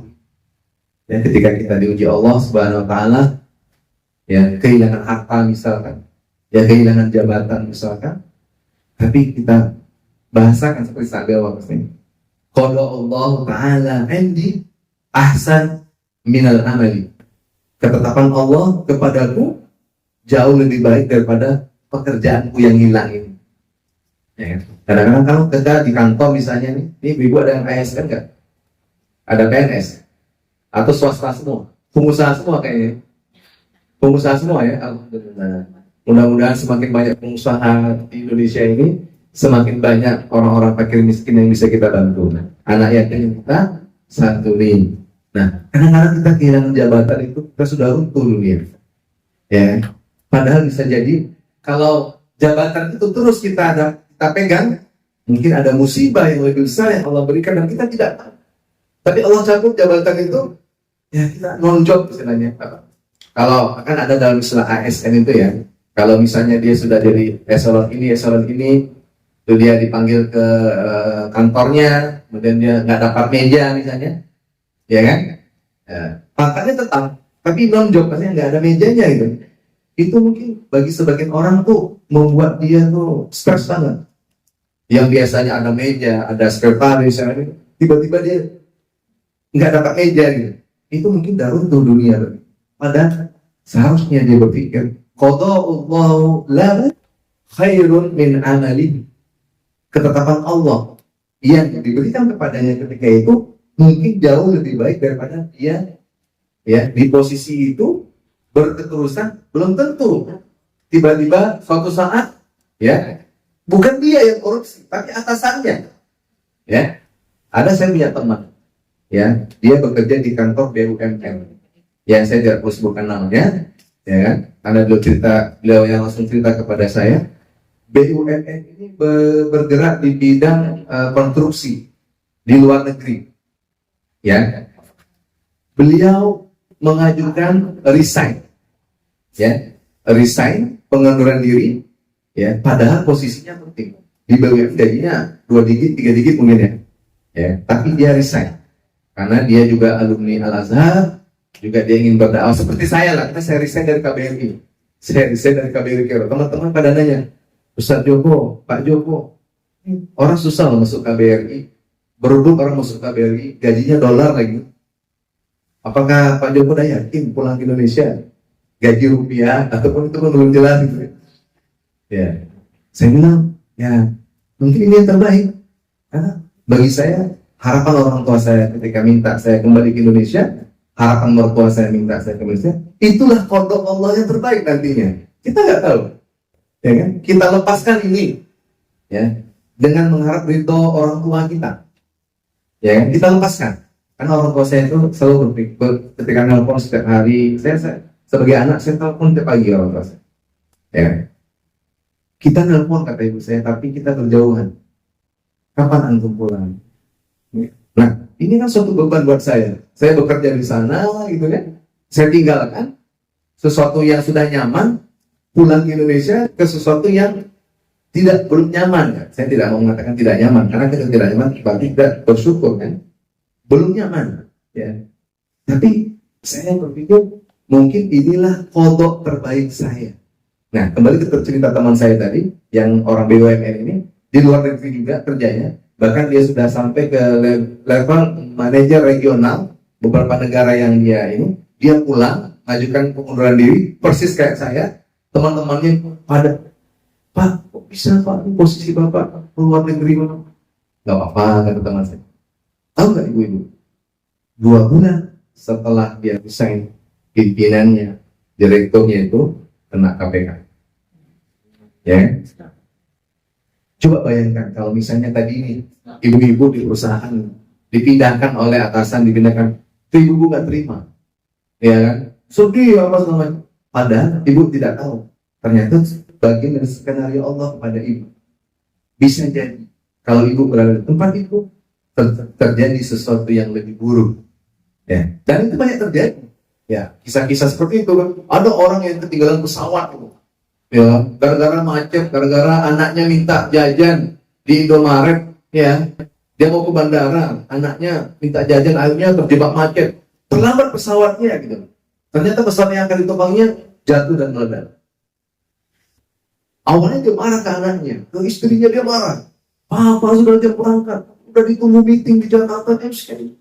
Ya, ketika kita diuji Allah Subhanahu wa taala, ya kehilangan harta misalkan, ya kehilangan jabatan misalkan, tapi kita bahasakan seperti sabda waktu ini. Qala Allah taala indi ahsan minal amali. Ketetapan Allah kepadaku jauh lebih baik daripada pekerjaanku yang hilang ini. Ya, kadang-kadang kalau kita di kantor misalnya nih, ibu ada yang ASN nggak? Ada PNS? Atau swasta semua? Pengusaha semua kayaknya. Pengusaha semua ya, alhamdulillah. Mudah-mudahan semakin banyak pengusaha di Indonesia ini, semakin banyak orang-orang fakir miskin yang bisa kita bantu. Anak yatim yang kita santuni. Nah, kadang-kadang kita kehilangan jabatan itu, kita sudah runtuh dunia. Ya, padahal bisa jadi kalau jabatan itu terus kita pegang, mungkin ada musibah yang lebih besar yang Allah berikan dan kita tidak tahu. Tapi Allah cabut jabatan itu, ya kita non-job istilahnya. Kalau akan ada dalam istilah ASN itu ya, kalau misalnya dia sudah dari eselon ini, itu dia dipanggil ke kantornya, kemudian dia nggak dapat meja misalnya, ya kan? Ya, pangkatnya tetap, tapi non-job pastinya nggak ada mejanya gitu. Itu mungkin bagi sebagian orang tuh membuat dia tuh stres banget. Yang biasanya ada meja, ada sekretaris, tiba-tiba dia nggak dapat meja gitu. Itu mungkin dah runtuh dunia. Padahal seharusnya dia berpikir, qada'allahu lahu khairun min amali. Ketetapan Allah yang diberikan kepadanya ketika itu mungkin jauh lebih baik daripada dia ya di posisi itu berketerusan. Belum tentu tiba-tiba suatu saat ya bukan dia yang korupsi tapi atasannya. Ya, ada saya punya teman ya, dia bekerja di kantor BUMN yang saya tidak perlu sebutkan namanya ya kan, karena beliau yang langsung cerita kepada saya. BUMN ini bergerak di bidang konstruksi di luar negeri ya. Beliau mengajukan resign ya, resign, pengunduran diri ya, padahal posisinya penting di BUMN, gajinya 2 digit 3 digit mungkin ya, tapi dia resign karena dia juga alumni Al-Azhar, juga dia ingin berdakwah seperti saya lah. Saya resign dari KBRI, saya resign dari KBRI. Teman-teman pada nanya, Ustaz Joko, Pak Joko, orang susah loh masuk KBRI, berhubung orang masuk KBRI gajinya dolar lagi, apakah Pak Joko udah yakin pulang ke Indonesia gaji rupiah ataupun itu pun belum jelas gitu ya. Saya bilang ya mungkin ini yang terbaik, karena bagi saya harapan orang tua saya ketika minta saya kembali ke Indonesia, harapan mertua saya minta saya kembali ke Indonesia, itulah kodok Allah yang terbaik nantinya. Kita nggak tahu ya kan, kita lepaskan ini ya dengan mengharap ridho orang tua kita ya kan, kita lepaskan. Karena orang tua saya itu selalu berpikir ketika nelpon setiap hari, saya sebagai anak saya telepon setiap pagi orang tua saya ya. Kita nelpon kata ibu saya, tapi kita berjauhan. Kapan antum pulang? Nah, ini kan suatu beban buat saya. Saya bekerja di sana gitu kan. Saya tinggalkan sesuatu yang sudah nyaman, pulang ke Indonesia ke sesuatu yang belum nyaman kan? Saya tidak mau mengatakan tidak nyaman, karena kita tidak nyaman berarti tidak bersyukur kan? Belum nyaman ya. Tapi saya berpikir mungkin inilah kodok terbaik saya. Nah, kembali ke cerita teman saya tadi yang orang BUMN ini di luar negeri juga kerjanya. Bahkan dia sudah sampai ke level manajer regional beberapa negara yang dia pulang mengajukan pengunduran diri persis kayak saya. Teman-temannya pada, Pak, kok bisa Pak, ini posisi Bapak keluar negeri Pak? Gak apa-apa, kata teman saya. Tahu nggak ibu-ibu? 2 bulan setelah dia resign, pimpinannya, direkturnya itu kena KPK. Ya. Coba bayangkan kalau misalnya tadi ini ibu-ibu di perusahaan dipindahkan oleh atasan, dipindahkan, itu ibu nggak terima, ya kan? Sedih apa segala macam. Padahal ibu tidak tahu, ternyata bagian dari skenario Allah kepada ibu. Bisa jadi kalau ibu berada di tempat itu terjadi sesuatu yang lebih buruk, ya. Dan itu banyak terjadi, ya. Kisah-kisah seperti itu kan. Ada orang yang ketinggalan pesawat itu, ya, gara-gara macet, gara-gara anaknya minta jajan di Indomaret, ya. Dia mau ke bandara, anaknya minta jajan, akhirnya terjebak macet, terlambat pesawatnya gitu. Ternyata pesawat yang akan ditumpanginya jatuh dan meledak. Awalnya dia marah ke anaknya, ke istrinya dia marah. Papa sudah jam berangkat, udah ditunggu meeting di Jakarta sekali.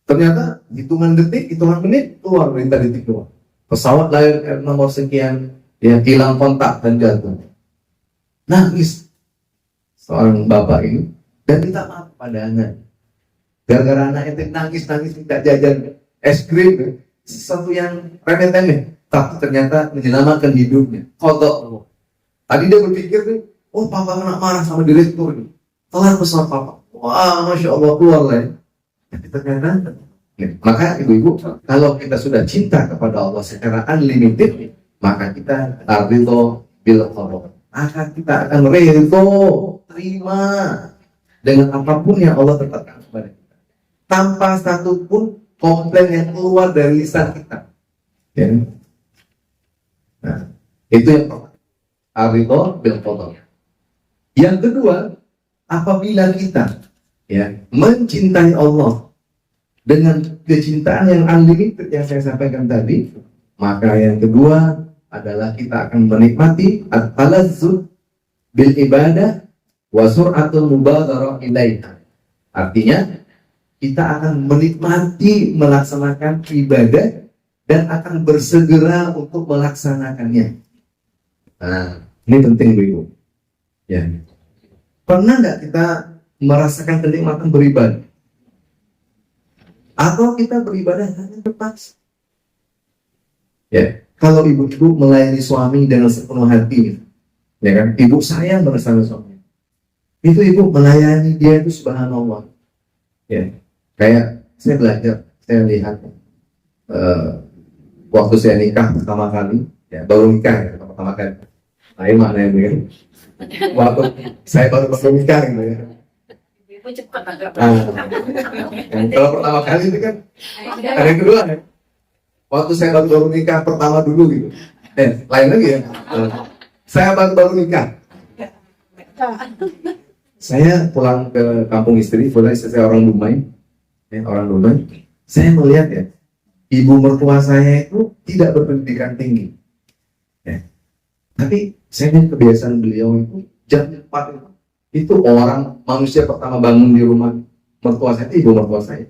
Ternyata hitungan detik, hitungan menit keluar, perintah detik keluar. Pesawat Lion Air nomor sekian, dia hilang kontak dan jatuh. Nangis seorang bapak ini dan minta maaf pada anak. Gara-gara anaknya nangis minta jajan es krim, sesuatu yang remeh-temeh, tapi ternyata menyelamatkan hidupnya. Kodok. Tadi dia berpikir nih, oh papa kena marah sama direktur ini, telah pesawat papa. Wah, masya Allah, keluar lah ya. Tapi ternyata, maka ibu-ibu, kalau kita sudah cinta kepada Allah secara unlimited, maka kita ridho bil qada. Maka kita akan ridho, terima dengan apapun yang Allah tetapkan kepada kita, tanpa satu pun komplain yang keluar dari lisan kita, ya. Nah, itu yang pertama, ridho bil qada. Yang kedua, apabila kita, ya, mencintai Allah dengan kecintaan yang unlimited yang saya sampaikan tadi, maka yang kedua adalah kita akan menikmati at-talazzuz bil ibadah wa sur'atul mubadarah ilaiha. Artinya kita akan menikmati melaksanakan ibadah dan akan bersegera untuk melaksanakannya. Nah, ini penting ibu. Ya. Pernah nggak kita merasakan kenikmatan beribadah? Atau kita beribadah hanya terpaksa? Ya, kalau ibu-ibu melayani suami dengan sepenuh hati, ya kan? Ibu sayang bersama suami. Itu ibu melayani dia itu subhanallah. Ya, kayak saya belajar, saya lihat waktu saya nikah pertama kali, ya baru nikah ya, pertama kali. Nah, ini maknanya begini. Waktu saya baru nikah gitu ya. Ibu cepat agak. Kalau pertama kali itu kan ada yang kedua ya. Waktu saya baru nikah pertama dulu gitu. Lain lagi ya. Saya baru nikah. Saya pulang ke kampung istri, kebetulan saya orang Dumai. Orang Dumai. Saya melihat ya, ibu mertua saya itu tidak berpendidikan tinggi. Ya. Tapi saya lihat kebiasaan beliau itu jam 4 itu orang manusia pertama bangun di rumah mertua saya itu ibu mertua saya.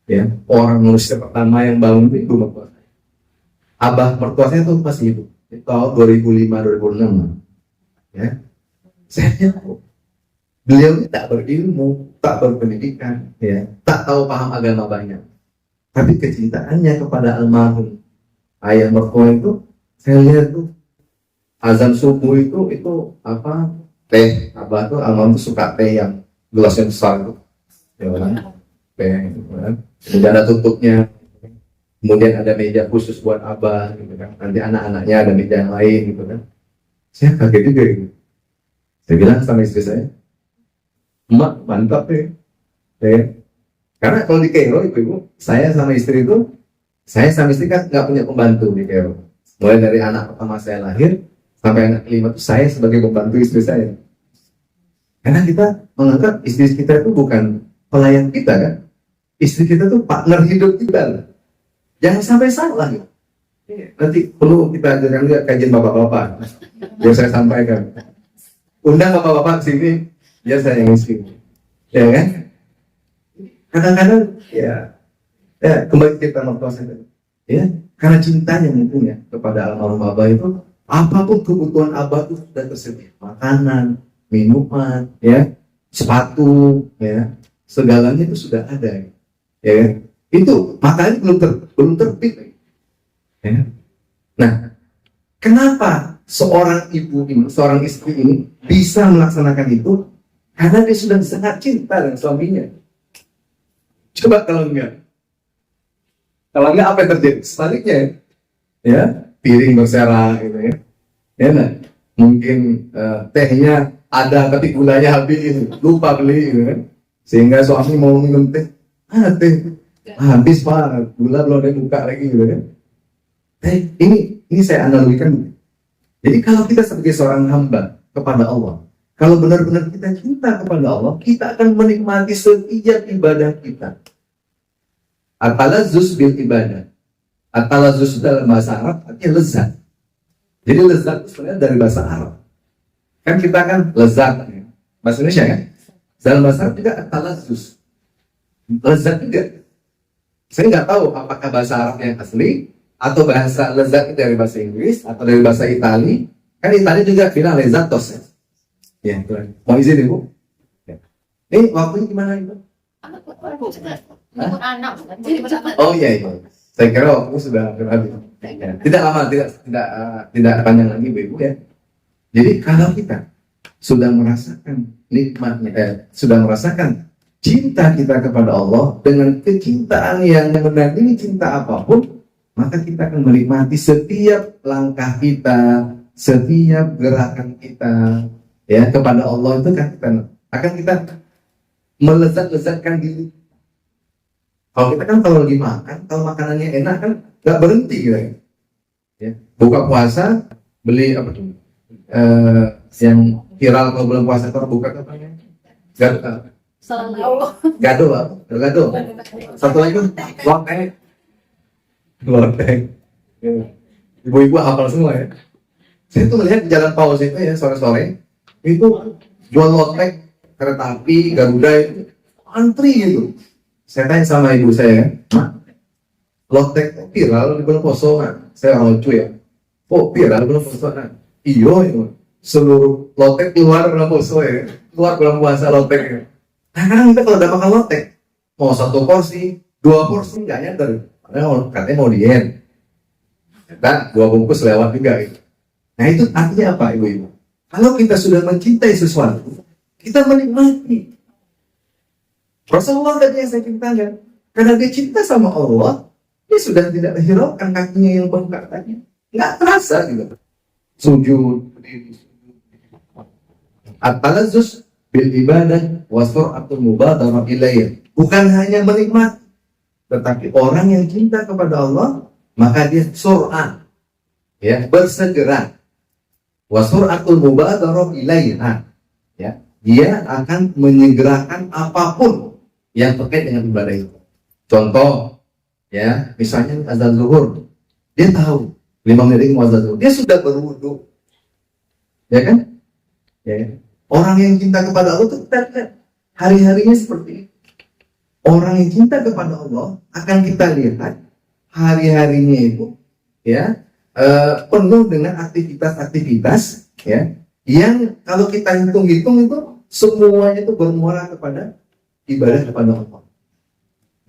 Ya, orang manusia pertama yang bangun itu ibu mertua saya. Abah mertua saya itu masih hidup. Itu tahun 2005-2006. Ya. Saya lihat beliau tak berilmu, tak berpendidikan, ya, tak tahu paham agama banyak. Tapi kecintaannya kepada almarhum ayah mertua itu, saya lihat tuh azan subuh itu apa, teh, abah tuh almarhum tuh suka teh yang gelasnya besar itu, ya kan, teh, gitu kan. Kemudian ada tutupnya, kemudian ada meja khusus buat abah, gitu kan. Nanti anak-anaknya ada meja yang lain, gitu kan. Saya kaget juga gitu. Saya bilang sama istri saya, emak mantap ya. Karena kalau di Kairo ibu-ibu, saya sama istri kan nggak punya pembantu di Kairo. Mulai dari anak pertama saya lahir sampai anak kelima itu saya sebagai pembantu istri saya. Karena kita menganggap istri kita itu bukan pelayan kita kan, istri kita tuh partner hidup kita. Jangan sampai salah gitu. Nanti perlu kita ajarkan juga kajian bapak-bapak, biar saya sampaikan. Undang bapak-bapak ke sini, Dia saya yang miskin. Ya kan? Kadang-kadang kembali kita mertua saya. Ya, karena cintanya mungkin ya kepada almarhum Abah itu, apapun kebutuhan Abah itu sudah tersedia. Makanan, minuman, ya, sepatu, ya, segalanya itu sudah ada. Ya kan? Itu makanya belum terbit. Ya. Nah, kenapa seorang ibu ini, seorang istri ini bisa melaksanakan itu? Karena dia sudah sangat cinta dengan suaminya. Coba kalau enggak apa yang terjadi? Sebaliknya, ya, piring bersera gitu ya. Ya, nah, mungkin tehnya ada tapi gulanya habis, lupa beli gitu kan. Sehingga suami mau minum teh, teh habis pak, gula belum ada buka lagi gitu kan. Ini saya analogikan. Jadi kalau kita sebagai seorang hamba kepada Allah, kalau benar-benar kita cinta kepada Allah, kita akan menikmati setiap ibadah kita. At-talazzuz bil ibadah. At-talazzuz dalam bahasa Arab artinya lezat. Jadi lezat itu sebenarnya dari bahasa Arab. Kan kita kan lezat, bahasa Indonesia kan? Dalam bahasa Arab juga at-talazzuz. Lezat juga. Saya nggak tahu apakah bahasa Arab yang asli atau bahasa lezat itu dari bahasa Inggris atau dari bahasa Itali. Kan Itali juga bilang lezatos ya. Ya, mau izin Ibu? Ya. Waktunya gimana Ibu? Anak, jadi bersama. Oh iya. Saya kira waktu sudah habis. Ya. Tidak lama, tidak panjang lagi Ibu ya. Jadi kalau kita sudah merasakan nikmatnya, sudah merasakan cinta kita kepada Allah dengan kecintaan yang menandingi cinta apapun, maka kita akan menikmati setiap langkah kita, setiap gerakan kita, ya kepada Allah itu kan kita melezat-lezatkan diri. Kalau kita kan kalau lagi makan, kalau makanannya enak kan nggak berhenti gitu ya. Buka puasa beli apa tuh? Yang viral kalau bulan puasa itu buka apa namanya? Gado. Satu lagi lotek. Ibu-ibu hafal semua ya. Saya tuh melihat di Jalan Paus itu ya sore-sore itu jual lotek, kereta api, Garuda itu antri gitu. Saya tanya sama ibu saya, lotek viral di bulan puasa kan? Saya orang lucu ya. Oh viral bulan puasa kan? Iyo, seluruh lotek keluar bulan puasa ya. Keluar bulan puasa lotek ya. Nah kan kita kalau udah makan lotek, mau 1 porsi, 2 porsi nggak nyadar. Padahal katanya mau diet. Dan 2 bungkus lewat juga gitu. Nah itu artinya apa ibu-ibu? Kalau kita sudah mencintai sesuatu, kita menikmati. Rasulullah tadi yang saya ceritakan, karena dia cinta sama Allah, dia sudah tidak hiraukan kakinya yang bengkak tadi. Nggak terasa gitu. Sujud, berdiri, at-talazzuz bil ibadah wa sur'atul mubadarah ilayya. Bukan hanya menikmati, tetapi orang yang cinta kepada Allah, maka dia sur'ah, ya, bersegera. Wa sur'atul mubadarah ilayya. Ya, dia akan menyegerakan apapun yang terkait dengan ibadah itu. Contoh, ya, misalnya azan zuhur, dia tahu 5 menit mau azan zuhur, dia sudah berwudu, ya kan? Ya. Orang yang cinta kepada Allah itu kita lihat hari-harinya seperti itu. Orang yang cinta kepada Allah akan kita lihat hari-harinya itu, ya, penuh dengan aktivitas-aktivitas, ya, yang kalau kita hitung-hitung itu semuanya itu bermuara kepada ibadah kepada Allah.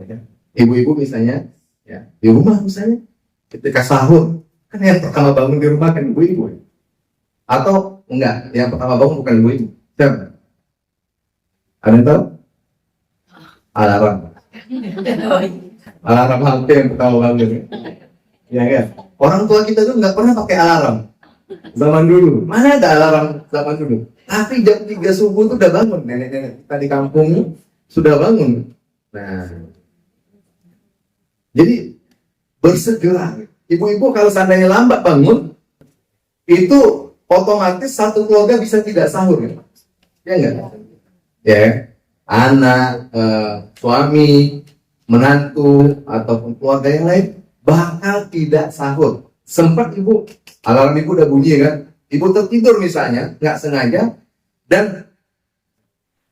Ya, ibu-ibu misalnya, ya, di rumah misalnya, ketika sahur, kan yang pertama bangun di rumah kan ibu-ibu. Atau enggak, yang pertama bangun bukan ibu-ibu. Siapa? Ada yang tahu? Alarm. Alarm HP yang pertama bangun. Ya kan? Orang tua kita tuh nggak pernah pakai alarm. Zaman dulu, mana ada alarm zaman dulu? Tapi jam 3 subuh tuh udah bangun. Nenek-nenek kita di kampung sudah bangun. Nah, jadi bersegera. Ibu-ibu kalau seandainya lambat bangun, itu otomatis satu keluarga bisa tidak sahur, ya? Ya enggak? Ya, anak, suami, menantu, ataupun keluarga yang lain bakal tidak sahur. Sempat ibu, alarm ibu udah bunyi kan? Ibu tertidur misalnya, nggak sengaja, dan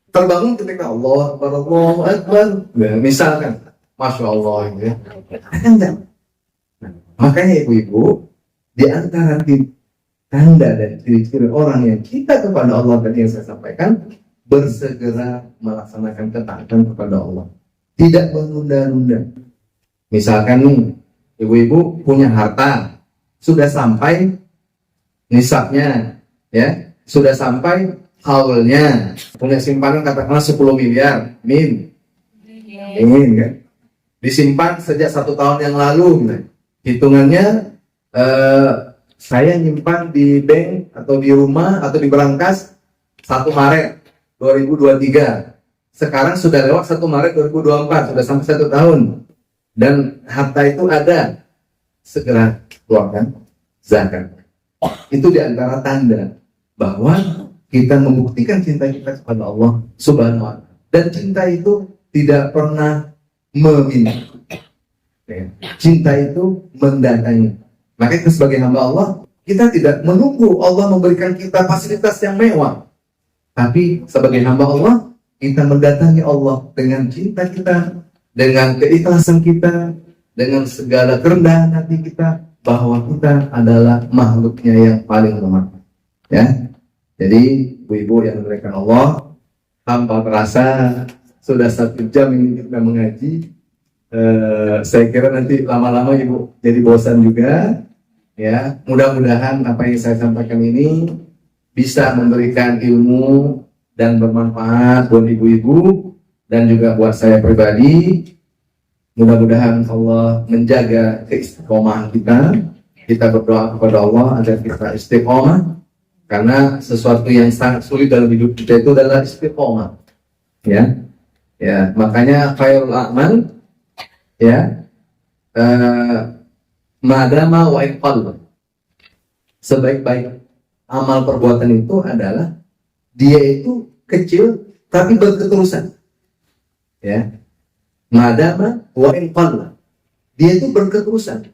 terbangun ketika Allah Akbar, Allahu Akbar. Ya, misalkan, Masya Allah, gitu ya. Kan enggak. Nah, makanya ibu-ibu, di antara tanda dan ciri-ciri orang yang cinta kepada Allah tadi yang saya sampaikan, bersegera melaksanakan ketaatan kepada Allah, tidak menunda-nunda. Misalkan nih, ibu-ibu punya harta, sudah sampai nisabnya, ya, sudah sampai haulnya, punya simpanan katakanlah 10 miliar, ingin kan, disimpan sejak 1 tahun yang lalu, gitu. Hitungannya saya nyimpan di bank atau di rumah atau di berangkas 1 Maret 2023. Sekarang sudah lewat 1 Maret 2024, sudah sampai 1 tahun. Dan harta itu ada, segera keluarkan zakat. Itu diantara tanda bahwa kita membuktikan cinta kita kepada Allah Subhanahu wa Ta'ala. Dan cinta itu tidak pernah meminta. Cinta itu mendatangi. Maka kita sebagai hamba Allah, kita tidak menunggu Allah memberikan kita fasilitas yang mewah. Tapi sebagai hamba Allah, kita mendatangi Allah dengan cinta kita, dengan keikhlasan kita, dengan segala kerendahan hati kita, bahwa kita adalah makhluknya yang paling lemah. Ya, jadi ibu-ibu yang dimuliakan Allah, tanpa terasa sudah 1 jam ini kita mengaji. Saya kira nanti lama-lama ibu jadi bosan juga. Ya, mudah-mudahan apa yang saya sampaikan ini bisa memberikan ilmu dan bermanfaat buat ibu-ibu dan juga buat saya pribadi. Mudah-mudahan Allah menjaga keistiqomahan kita. Kita berdoa kepada Allah agar kita istiqomah, karena sesuatu yang sangat sulit dalam hidup kita itu adalah istiqomah. Ya, ya, makanya khairul a'mal, ya, madama wa iqal. Sebaik-baik amal perbuatan itu adalah dia itu kecil tapi berketerusan. Ya. Madama wa iqal. Dia itu berketerusan.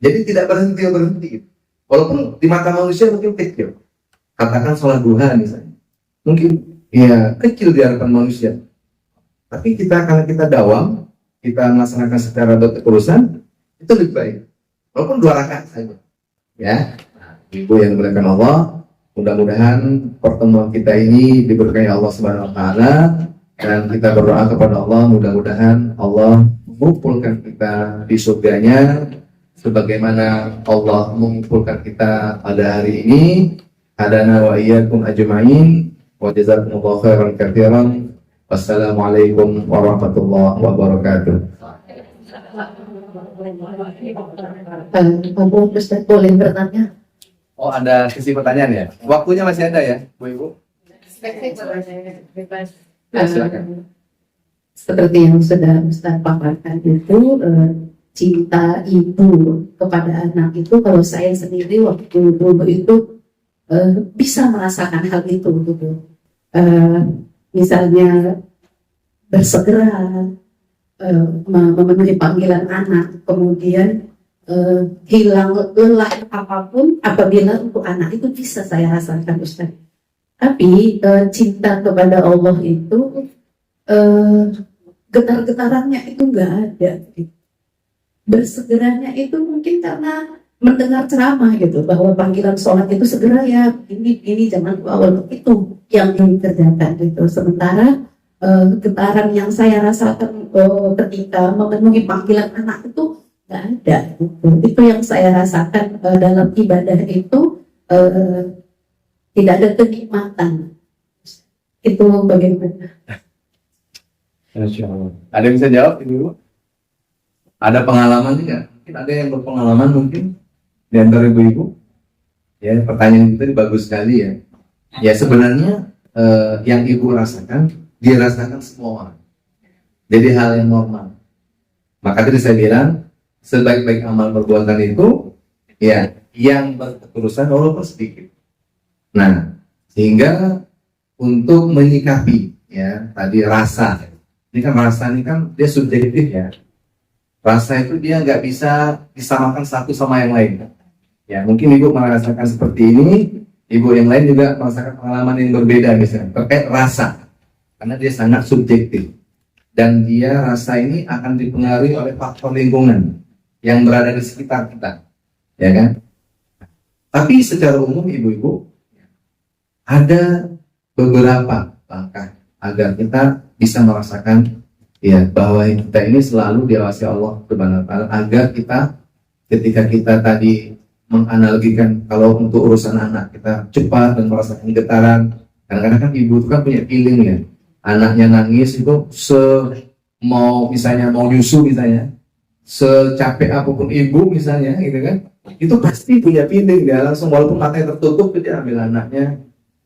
Jadi tidak berhenti. Walaupun di mata manusia mungkin kecil. Katakan sholat duha misalnya. Mungkin ya kecil di hadapan manusia. Tapi kalau kita dawam, kita melaksanakan secara berketerusan, itu lebih baik. Walaupun 2 rakaat saja. Ya, ibu yang dimuliakan Allah, mudah-mudahan pertemuan kita ini diberkahi Allah Subhanahu wa Ta'ala, dan kita berdoa kepada Allah, mudah-mudahan Allah mengumpulkan kita di surganya sebagaimana Allah mengumpulkan kita pada hari ini. Hadana wa iyyakum ajma'in wa jazakumullahu khairan katsiran. Wassalamualaikum warahmatullahi wabarakatuh. Pak Ustaz boleh bertanya? Oh, ada sesi pertanyaan ya? Waktunya masih ada ya, Bu Ibu? Ya, silakan. Seperti yang sudah Ustaz paparkan itu, cinta ibu kepada anak itu, kalau saya sendiri waktu dulu itu bisa merasakan hal itu gitu. Misalnya bersegera memenuhi panggilan anak, kemudian hilang lelah apapun apabila untuk anak itu bisa saya rasakan, Ustaz. Tapi cinta kepada Allah itu getar-getarannya itu nggak ada. Bersegeranya itu mungkin karena mendengar ceramah gitu, bahwa panggilan sholat itu segera ya, ini jangan awal, itu yang dikerjakan gitu. Sementara getaran yang saya rasakan ketika memenuhi panggilan anak itu nggak ada gitu. Itu yang saya rasakan dalam ibadah itu, tidak ada kenikmatan. Itu bagaimana? Insya Allah. Ada yang bisa jawab Ibu? Ada pengalaman nggak? Mungkin ada yang berpengalaman mungkin di antara ibu-ibu? Ya, pertanyaan itu bagus sekali ya. Ya sebenarnya yang ibu rasakan dirasakan semua orang. Jadi hal yang normal. Maka tadi saya bilang sebaik-baik amal perbuatan itu ya yang berketerusan walaupun sedikit. Nah, sehingga untuk menyikapi ya tadi rasa. Ini kan rasa ini kan dia subjektif ya. Rasa itu dia nggak bisa disamakan satu sama yang lain. Ya mungkin ibu merasakan seperti ini, ibu yang lain juga merasakan pengalaman yang berbeda misalnya terkait rasa. karena dia sangat subjektif dan dia rasa ini akan dipengaruhi oleh faktor lingkungan yang berada di sekitar kita, ya kan? Tapi secara umum ibu-ibu ada beberapa langkah agar kita bisa merasakan ya bahwa kita ini selalu diawasi Allah Subhanahu wa taala, agar kita ketika kita tadi menganalogikan kalau untuk urusan anak kita cepat dan merasakan getaran. Kadang-kadang kan ibu itu kan punya feeling ya, anaknya nangis itu mau misalnya mau nyusu misalnya, secapek apapun ibu misalnya gitu kan, itu pasti punya feeling, dia langsung walaupun matanya tertutup dia ambil anaknya,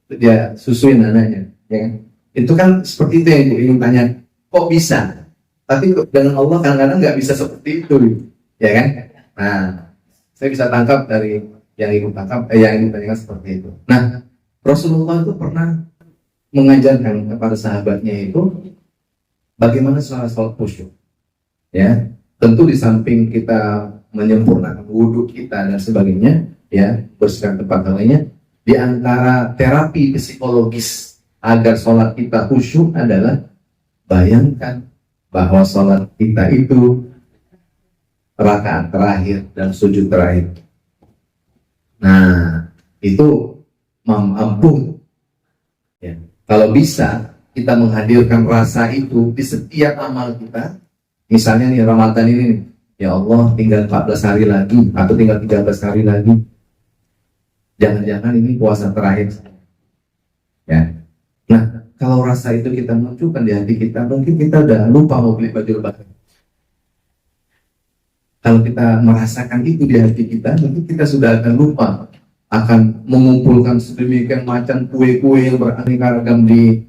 dia susuin anaknya, ya kan? Itu kan seperti itu yang ibu ingin tanya, kok bisa? Tapi dengan Allah kadang-kadang nggak bisa seperti itu, ya kan? Nah, saya bisa tangkap dari yang ibu tangkap, yang ibu tanyakan seperti itu. Nah, Rasulullah itu pernah mengajarkan kepada sahabatnya itu bagaimana sholat khusyuk. Ya, tentu di samping kita menyempurnakan wudhu kita dan sebagainya, ya, bersihkan tempat lainnya, di antara terapi psikologis agar sholat kita khusyuk adalah bayangkan bahwa sholat kita itu rakaat terakhir dan sujud terakhir. Nah, itu mampu ya. Kalau bisa kita menghadirkan rasa itu di setiap amal kita, misalnya nih Ramadan ini nih, ya Allah tinggal 14 hari lagi atau tinggal 13 hari lagi, jangan-jangan ini puasa terakhir ya. Nah, kalau rasa itu kita munculkan di hati kita, mungkin kita udah lupa mau beli baju lebaran. Kalau kita merasakan itu di hati kita, mungkin kita sudah akan lupa akan mengumpulkan sedemikian macam kue-kue yang beraneka ragam di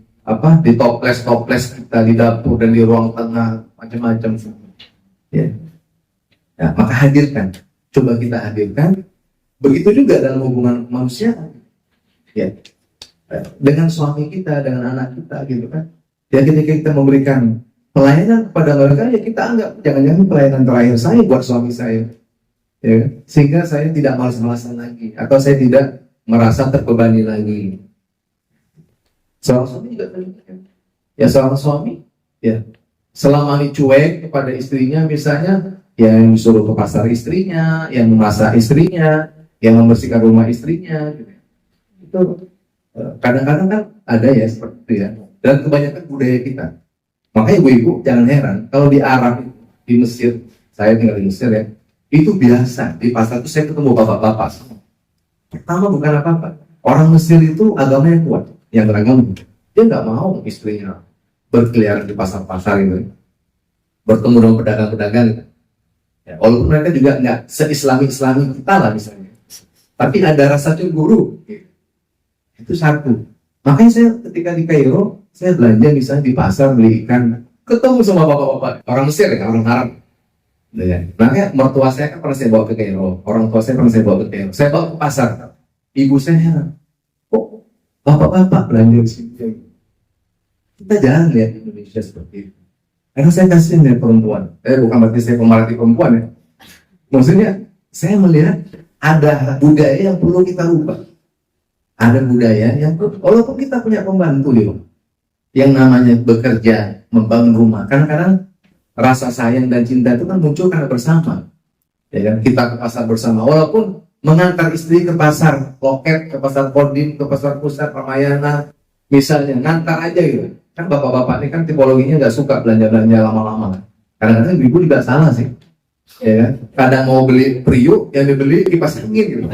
toples kita di dapur dan di ruang tengah, macam-macam ya. Ya, maka hadirkan, coba kita hadirkan. Begitu juga dalam hubungan manusia ya, dengan suami kita, dengan anak kita gitu kan ya. Ketika kita memberikan pelayanan kepada mereka, ya kita anggap jangan-jangan pelayanan terakhir saya buat suami saya ya, sehingga saya tidak malas-malasan lagi atau saya tidak merasa terbebani lagi. Seorang suami juga demikian. Ya, seorang suami ya selama ini cuek kepada istrinya, misalnya yang disuruh ke pasar istrinya, yang memasak istrinya, yang membersihkan rumah istrinya gitu. Itu kadang-kadang kan ada ya seperti itu ya, dan kebanyakan budaya kita. Makanya ibu-ibu jangan heran kalau di Arab, di Mesir, saya tinggal di Mesir ya, itu biasa di pasar itu saya ketemu bapak-bapak. Pertama bukan apa-apa, orang Mesir itu agamanya kuat, yang beragama. Dia nggak mau istrinya berkeliaran di pasar-pasar itu, bertemu dengan pedagang-pedagang gitu. Ya, walaupun mereka juga nggak se-Islami kita lah misalnya, tapi ada rasa cemburu gitu. Itu satu. Makanya saya ketika di Kairo, saya belanja misalnya di pasar beli ikan, ketemu sama bapak-bapak orang Mesir ya, orang Arab. Ya. Makanya mertua saya kan pernah saya bawa ke Kairo, orang tua saya pernah saya bawa ke Kairo, saya bawa ke pasar. Ibu saya heran, kok bapak-bapak belanja di sini? Kita jangan lihat Indonesia seperti itu. Karena saya kasihan dengan perempuan. Bukan berarti saya pemerhati perempuan ya. Maksudnya saya melihat ada budaya yang perlu kita rubah. Ada budaya yang walaupun kita punya pembantu loh, yang namanya bekerja, membangun rumah, kadang-kadang rasa sayang dan cinta itu kan muncul karena bersama. Ya kan? Kita ke pasar bersama, walaupun mengantar istri ke pasar Loket, ke pasar Kodim, ke pasar Pusat, Ramayana, misalnya, ngantar aja gitu. Kan bapak-bapak ini kan tipologinya nggak suka belanja-belanja lama-lama. Kadang-kadang ibu juga salah sih. Ya kan? Kadang mau beli periuk, yang dibeli kipas angin gitu.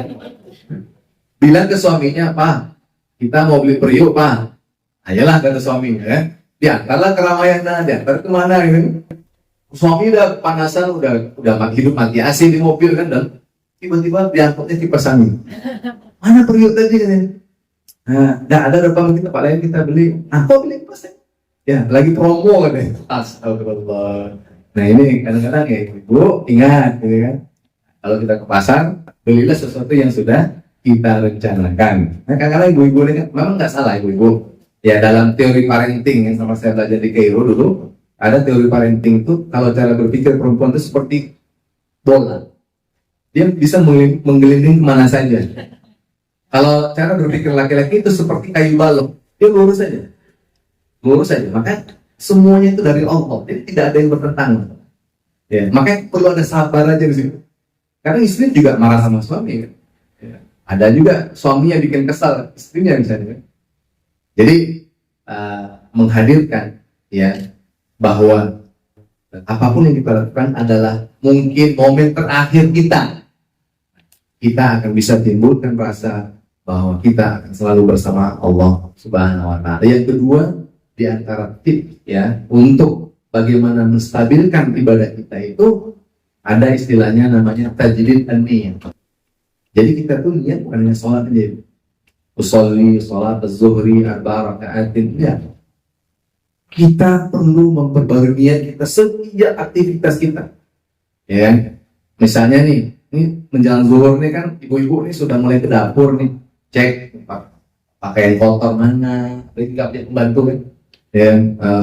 Bilang ke suaminya, Pak, kita mau beli periuk, Pak. Ayolah kata suaminya, ya. Diantarlah ke Ramayana, diantar kemana gitu. Suami udah panasan, udah hidup mati AC di mobil kan, dan tiba-tiba diangkutnya kipas angin. Mana periuk tadi kan? Nah, ada depan kita Pak lain kita beli. Kok beli kipas angin? Ya, lagi promo kan ya. Astagfirullah. Nah ini kadang-kadang ya ibu ingat, gitu kan? Kalau kita ke pasar, belilah sesuatu yang sudah kita rencanakan. Nah, kadang-kadang ibu-ibu ini kan memang nggak salah ibu-ibu. Ya dalam teori parenting yang sama saya belajar di Kairo dulu, ada teori parenting itu kalau cara berpikir perempuan itu seperti bola. Dia bisa menggelinding kemana saja. Kalau cara berpikir laki-laki itu seperti kayu balok, dia lurus saja. lurus saja. Maka semuanya itu dari Allah, jadi tidak ada yang bertentangan. Ya, makanya perlu ada sabar aja di situ. Karena istri juga marah sama suami. Kan? Ya. Ada juga suami yang bikin kesal istrinya misalnya. Jadi menghadirkan ya bahwa apapun yang kita lakukan adalah mungkin momen terakhir kita akan bisa timbulkan rasa bahwa kita akan selalu bersama Allah Subhanahu wa Ta'ala. Yang kedua, di antara tips ya untuk bagaimana menstabilkan ibadah kita itu ada istilahnya namanya tajdid an-niyah. Jadi kita tuh niat bukan hanya sholat aja. Usolli sholat az-zuhri arba'a raka'atin, ya. Kita perlu memperbarui niat kita setiap aktivitas kita. Ya. Misalnya nih, ini menjelang zuhur nih kan ibu-ibu nih sudah mulai ke dapur nih, cek pakaian kotor mana, ini nggak punya pembantu kan, ya,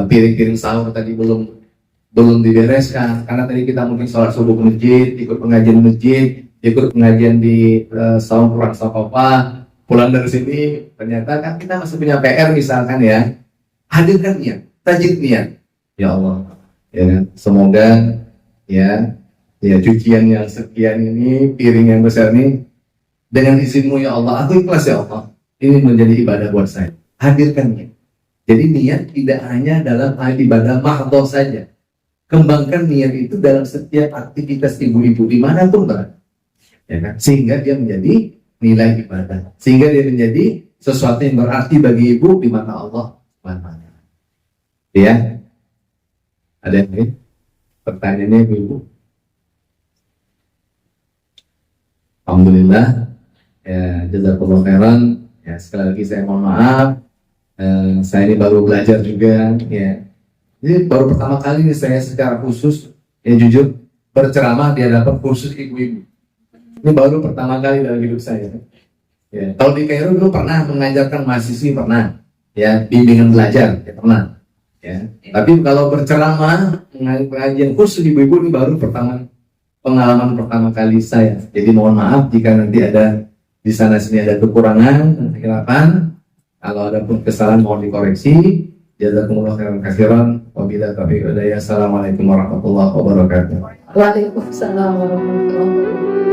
piring-piring sahur tadi belum dibereskan karena tadi kita mungkin sholat subuh ke masjid, ikut pengajian masjid, ikut pengajian di saung kurang apa, pulang dari sini ternyata kan kita masih punya PR misalkan ya, hadirkan niat, tajdid niat, ya Allah, ya kan? Semoga ya cucian yang sekian ini, piring yang besar ini, dengan izinmu ya Allah, aku ikhlas ya Allah, ini menjadi ibadah buat saya. Hadirkan niat. Jadi niat tidak hanya dalam ibadah mahdhah saja. Kembangkan niat itu dalam setiap aktivitas ibu-ibu dimanapun berada, ya kan? Sehingga dia menjadi nilai ibadah, sehingga dia menjadi sesuatu yang berarti bagi ibu di mata Allah. Ya, ada yang lain? Pertanyaannya ibu. Alhamdulillah, ya, jazakallahu khairan. Ya, sekali lagi saya mohon maaf. Saya ini baru belajar juga, ya. Jadi baru pertama kali ini saya secara khusus, ya jujur, berceramah di hadapan khusus ibu-ibu. Ini baru pertama kali dalam hidup saya. Ya, kalau di Kairo dulu pernah mengajarkan mahasiswi, pernah, ya, bimbingan belajar, ya pernah. Ya. Tapi kalau berceramah, pengajian khusus ibu-ibu ini baru pengalaman pertama kali saya. Jadi mohon maaf jika nanti ada di sana sini ada kekurangan, silakan. Kalau ada pun kesalahan mohon dikoreksi. Jazakumullah khairan katsiran. Wabillahi taufiq wal hidayah. Assalamualaikum warahmatullahi wabarakatuh. Waalaikumsalam warahmatullahi wabarakatuh.